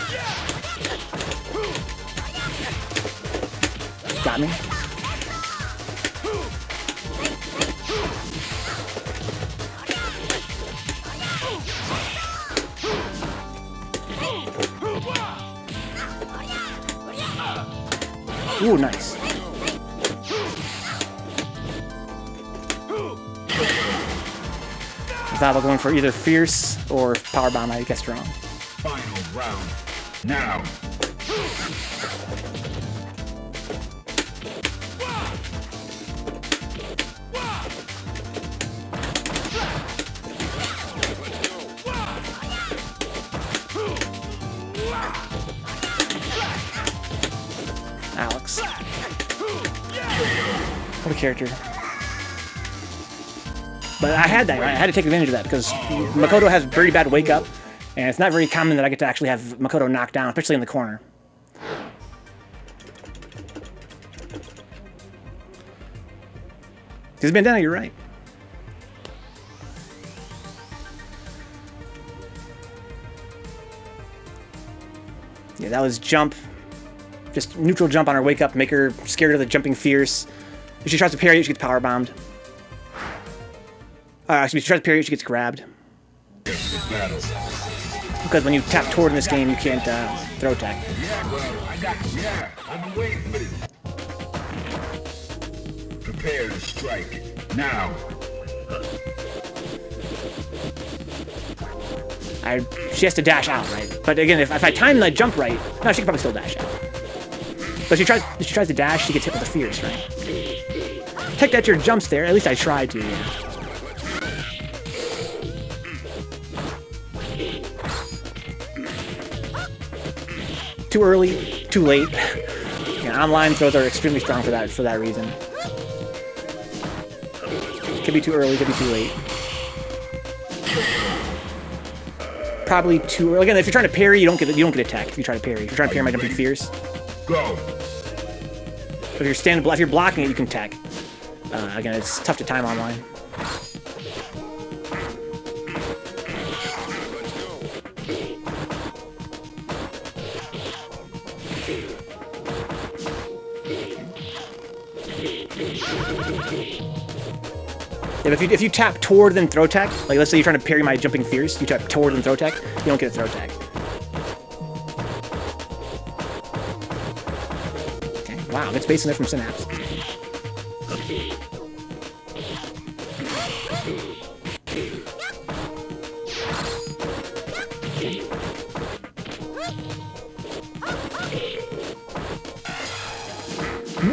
Got me. Ooh, nice. Val going for either fierce or power bomb. I guess strong. Final round. Now. Alex. What a character. But I had that, right? I had to take advantage of that because Makoto has very bad wake up, and it's not very common that I get to actually have Makoto knocked down, especially in the corner. Because bandana, you're right. Yeah, that was jump. Just neutral jump on her wake up, make her scared of the jumping fierce. If she tries to parry it, she gets power bombed. If she tries to parry it, she gets grabbed. Because when you tap toward in this game, you can't throw attack. I've been waiting for this. Prepare to strike. Now. She has to dash out, right? But again, if I time the jump right, no, she can probably still dash out. But if she tries to dash, she gets hit with a fierce, right? Tech that your jumps there. At least I tried to. Yeah. Too early, too late. Yeah, online throws are extremely strong for that reason. Could be too early, could be too late. Probably too early. Again, if you're trying to parry, you don't get attacked. If you try to parry, if you're trying to parry my jumping fierce. Go. If you're blocking it, you can tech. Again, it's tough to time online. Yeah, if you tap toward then throw tech, like let's say you're trying to parry my jumping fierce, you tap toward and throw tech, you don't get a throw tech. Okay, wow, good space in there from Synapse.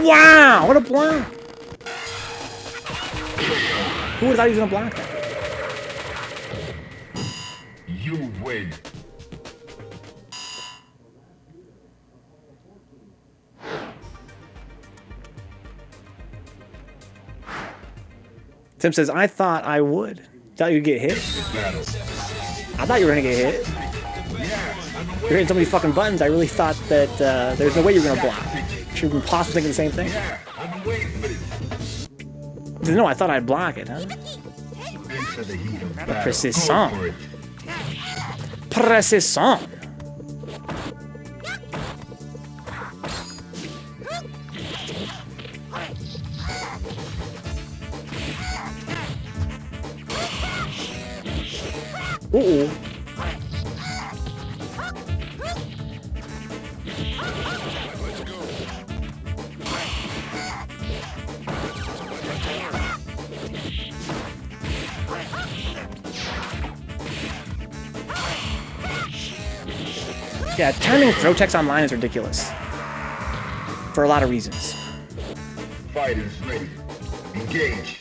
Wow, what a block! Who would have thought he was gonna block that? You win. Tim says, I thought I would. Thought you'd get hit? I thought you were gonna get hit. Yeah, You're hitting so many fucking buttons, I really thought that there's no way you were gonna block. Should we possibly thinking the same thing? Yeah, I've been waiting for this. No, I thought I'd block it, huh? Into the heat of battle. Precision. Go for it. Precision. Uh-oh. Yeah, timing throw techs online is ridiculous. For a lot of reasons. Fighters ready. Engage.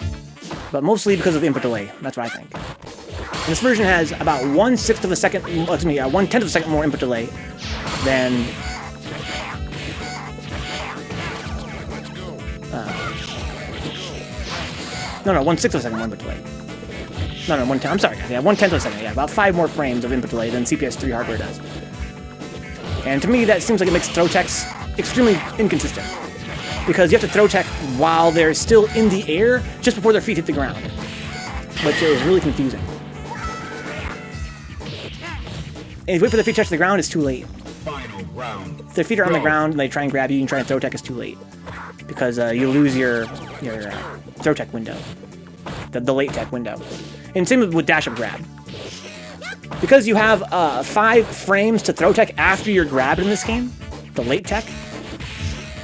But mostly because of the input delay. That's what I think. And this version has about 1/6 of a second, excuse me, 1/10 of a second more input delay than no, 1/6 of a second more input delay. No, 1/10. I'm sorry. Yeah, 1/10 of a second. Yeah, about 5 more frames of input delay than CPS3 hardware does. And to me, that seems like it makes throw techs extremely inconsistent. Because you have to throw tech while they're still in the air, just before their feet hit the ground. Which is really confusing. And if you wait for their feet to touch the ground, it's too late. Final round. If their feet are on the ground and they try and grab you and try and throw tech, it's too late. Because you lose your throw tech window. The late tech window. And same with dash up grab. Because you have 5 frames to throw tech after you're grabbed in this game, the late tech,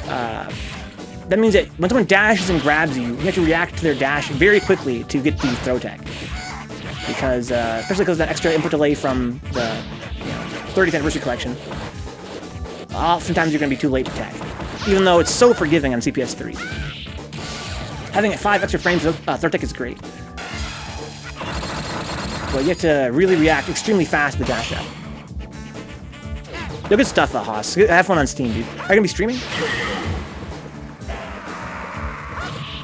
that means that when someone dashes and grabs you, you have to react to their dash very quickly to get the throw tech. Because, especially because of that extra input delay from the 30th anniversary collection, oftentimes you're going to be too late to tech. Even though it's so forgiving on CPS3. Having 5 extra frames of throw tech is great. But you have to really react extremely fast with dash up. Yo, good stuff, Hoss. Have fun on Steam, dude. Are you gonna be streaming?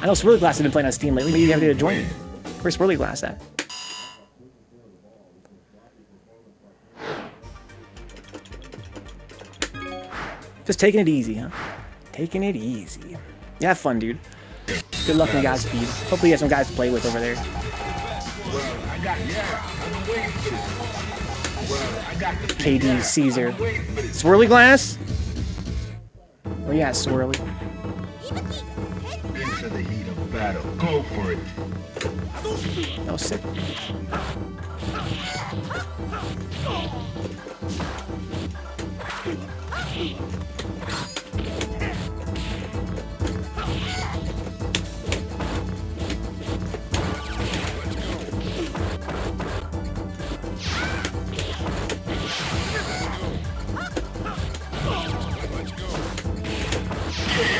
I know Swirly Glass has been playing on Steam lately. Maybe you have to join me. Where's Swirly Glass at? Just taking it easy, huh? Taking it easy. Yeah, have fun, dude. Good luck and Godspeed. Hopefully you have some guys to play with over there. KD, Caesar. Swirly Glass? Where you at, Swirly? Into the heat of battle. Go for it. That was sick.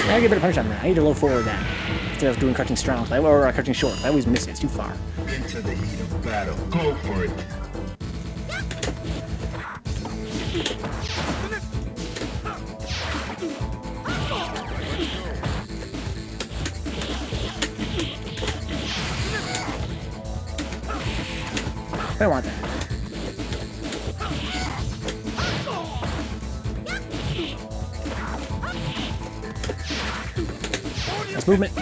I gotta get better punch on that. I need to low forward that instead of doing crouching strong or crouching short. I always miss it. It's too far. Into the heat of battle. Go for it. I don't want that. Nice movement.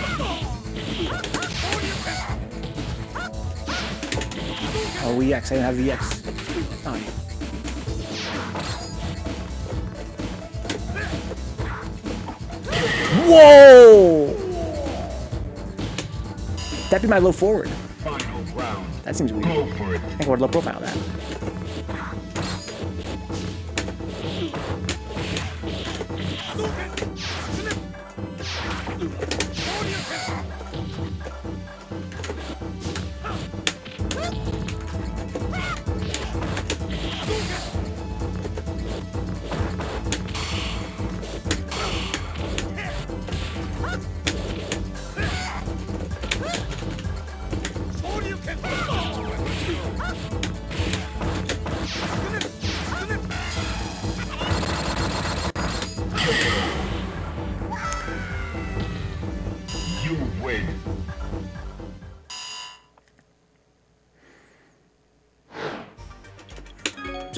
Oh, EX. I didn't have VX. Oh, yeah. Whoa! That'd be my low forward. Final round. That seems weird. Go for it. I think I would low profile that.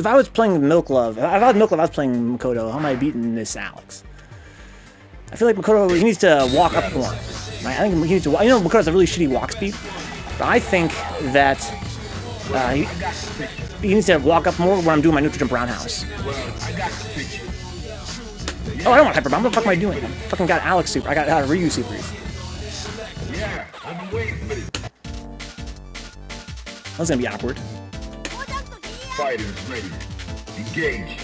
So if I was playing MilkLove, if I was MilkLove, I was playing Makoto, how am I beating this Alex? I feel like Makoto, he needs to walk up more. Right? I think he needs to, you know, Makoto has a really shitty walk speed. But I think that he needs to walk up more when I'm doing my neutral jump roundhouse. Oh, I don't want Hyper Bomb. What the fuck am I doing? I fucking got Alex super. I got Ryu supers. Yeah, I've been waiting for this. That's gonna be awkward. Fighters ready. Engage.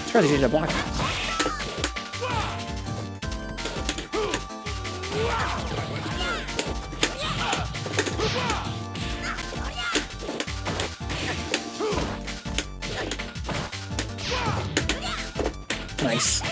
Surprised he did a block. Nice.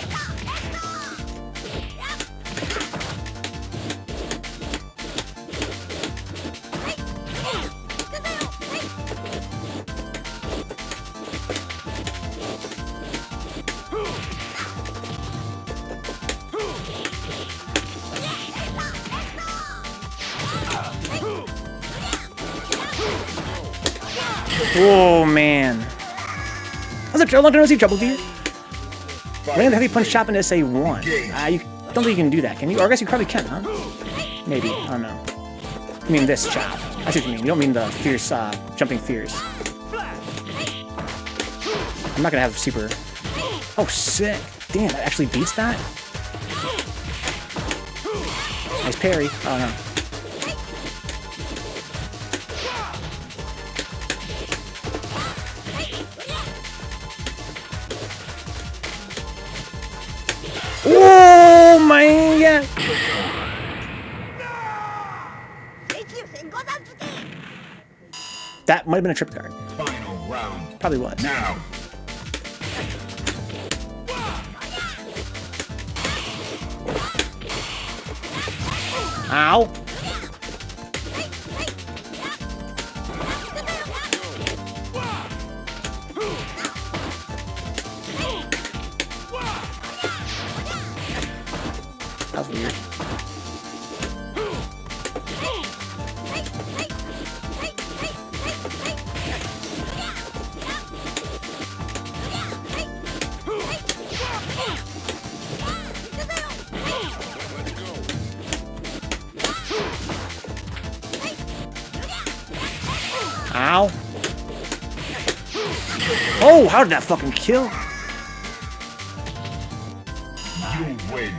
Oh man. How's it? Long time no see, Trouble D. Land the heavy punch chop in SA1. You don't think you can do that, can you? Or I guess you probably can, huh? Maybe. I don't know. I mean this chop. I see what you mean. You don't mean the fierce, jumping fierce. I'm not gonna have super. Oh, sick. Damn, that actually beats that? Nice parry. Oh, no. Oh my god! That might have been a trip card. Final round. Probably was. Now. Ow! That was weird. Ow. Oh, how did that fucking kill? You win.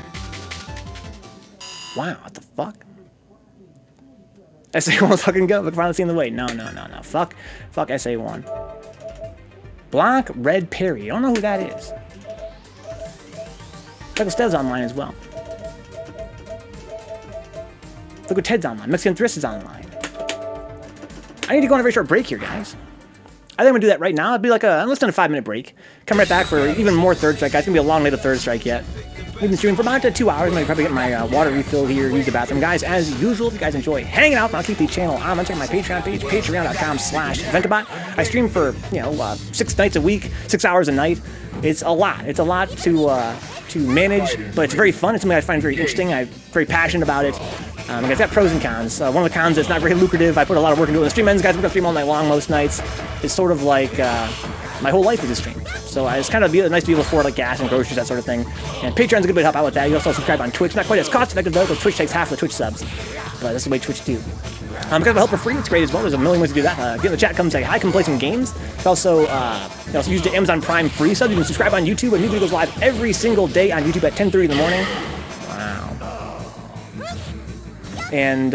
Wow, what the fuck? SA1 fucking go, but finally seeing the way. No. Fuck SA1. Block Red Perry. I don't know who that is. Look at Ted's online as well. Look at Ted's online. Mexican Thrift is online. I need to go on a very short break here, guys. I think I'm gonna do that right now. It'll be like less than a 5-minute break. Come right back for even more Third Strike, guys. It's gonna be a long night of Third Strike yet. We've been streaming for about 2 hours. I'm gonna probably get my water refill here, use the bathroom. Guys, as usual, if you guys enjoy hanging out, I'll keep the channel on. I'm checking my Patreon page, patreon.com/Vencabot. I stream for, 6 nights a week, 6 hours a night. It's a lot. It's a lot to manage, but it's very fun. It's something I find very interesting. I'm very passionate about it. It's got pros and cons. One of the cons is it's not very lucrative. I put a lot of work into it. The stream ends, guys. We're gonna stream all night long most nights. It's sort of like my whole life is a stream. So it's kind of nice to be able to afford like gas and groceries, that sort of thing. And Patreon's a good way to help out with that. You also subscribe on Twitch. Not quite as cost effective though, because Twitch takes half the Twitch subs. But that's the way Twitch do. Because of help for free, it's great as well. There's a million ways to do that. Get in the chat, come say hi, come play some games. You can also, use the Amazon Prime free sub. You can subscribe on YouTube, and new video goes live every single day on YouTube at 10:30 in the morning. Wow. And,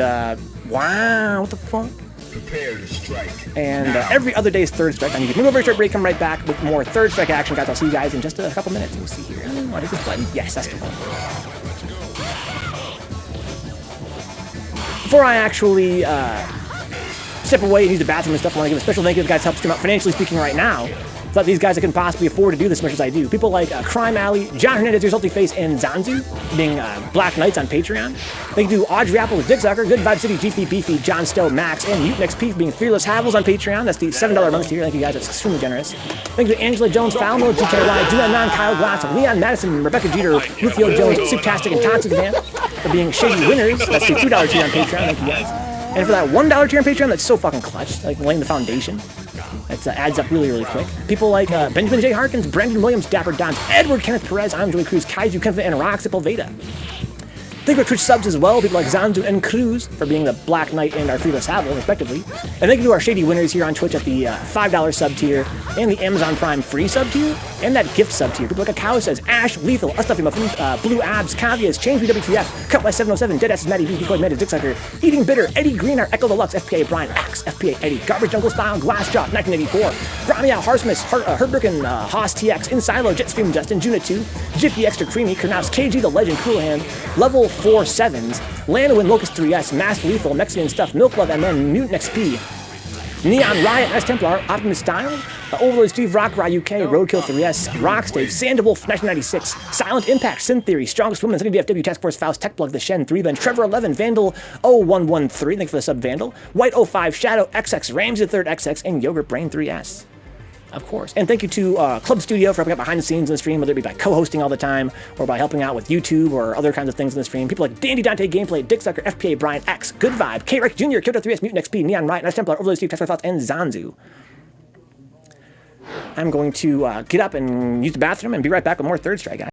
wow, what the fuck? Prepare to strike. And every other day is Third Strike on YouTube. Move over, short break, come right back with more Third Strike action, guys. I'll see you guys in just a couple minutes. We'll see here. What is this button? Yes, that's the one. Before I actually step away and use the bathroom and stuff, I want to give a special thank you to the guys who help stream out financially speaking right now. Thought these guys that can possibly afford to do this as much as I do. People like Crime Alley, John Hernandez, Your Salty Face, and Zanzu, being Black Knights on Patreon. Thank you to Audrey Apple, Dick Sucker, Good Vibe City, GP Beefy, John Stowe, Max, and Mutant XP being Fearless Havels on Patreon. That's the $7 month tier. Thank you guys, that's extremely generous. Thank you to Angela Jones, Falmo, GKY, Julian Non, Kyle Glass, Leon Madison, Rebecca Jeter, Rufio Jones, Souptastic, and Toxic Van for being shady winners. That's the $2 tier on Patreon. Thank you guys. And for that $1 tier on Patreon, that's so fucking clutch, like laying the foundation. That adds up really, really quick. People like Benjamin J. Harkins, Brandon Williams, Dapper Dons, Edward Kenneth Perez, I'm Joey Cruz, Kaiju Kenneth, and Roxipple Veda. Thank you for Twitch subs as well, people like Zanzu and Cruz for being the Black Knight and our Fearless Havel, respectively. And thank you to our shady winners here on Twitch at the $5 sub tier, and the Amazon Prime free sub tier, and that gift sub tier. People like Akao says, Ash, Lethal, Stuffy Muffin, Blue Abs, Cavias, Change WTF, Cut by 707, Deadass, Matty B, Decoy Meta, Dick Sucker, Eating Bitter, Eddie Green, our Echo Deluxe, FPA Brian, Axe, FPA Eddie, Garbage Jungle Style, Glass Jaw, 1984, Bramia, Harsmith, Herdbroken, Haas TX, Insilo, Jetstream Justin, Juna 2, Jiffy Extra Creamy, Kernaus, KG the Legend, Cool Hand, Level 4 7s, Landowin, Locust 3S, Master Lethal, Mexican Stuff, MilkLoveMN, Mutant XP, Neon Riot, Nice Templar, Optimus Style, Overlord Steve, Rockry UK, Roadkill 3S, Rockstage, Sandwolf 1996, Silent Impact, Synth Theory, Strongest Woman, Sunny DFW, Task Force Faust, Techplug, The Shen, 3Bench, Trevor 11, Vandal 0113, thank you for the sub Vandal, White 05, Shadow XX, Ramsey the 3rd XX, and Yogurt Brain 3S. Of course. And thank you to Club Studio for helping out behind the scenes in the stream, whether it be by co-hosting all the time or by helping out with YouTube or other kinds of things in the stream. People like DandyDanteGameplay, Dick Sucker, FPA, Brian X, Good Vibe, K-Rex Jr., Kyoto 3S, Mutant XP, Neon Riot, Nice Templar, Overlord Steve, Task Force Thoughts, and Zanzu. I'm going to get up and use the bathroom and be right back with more Third Strike, guys.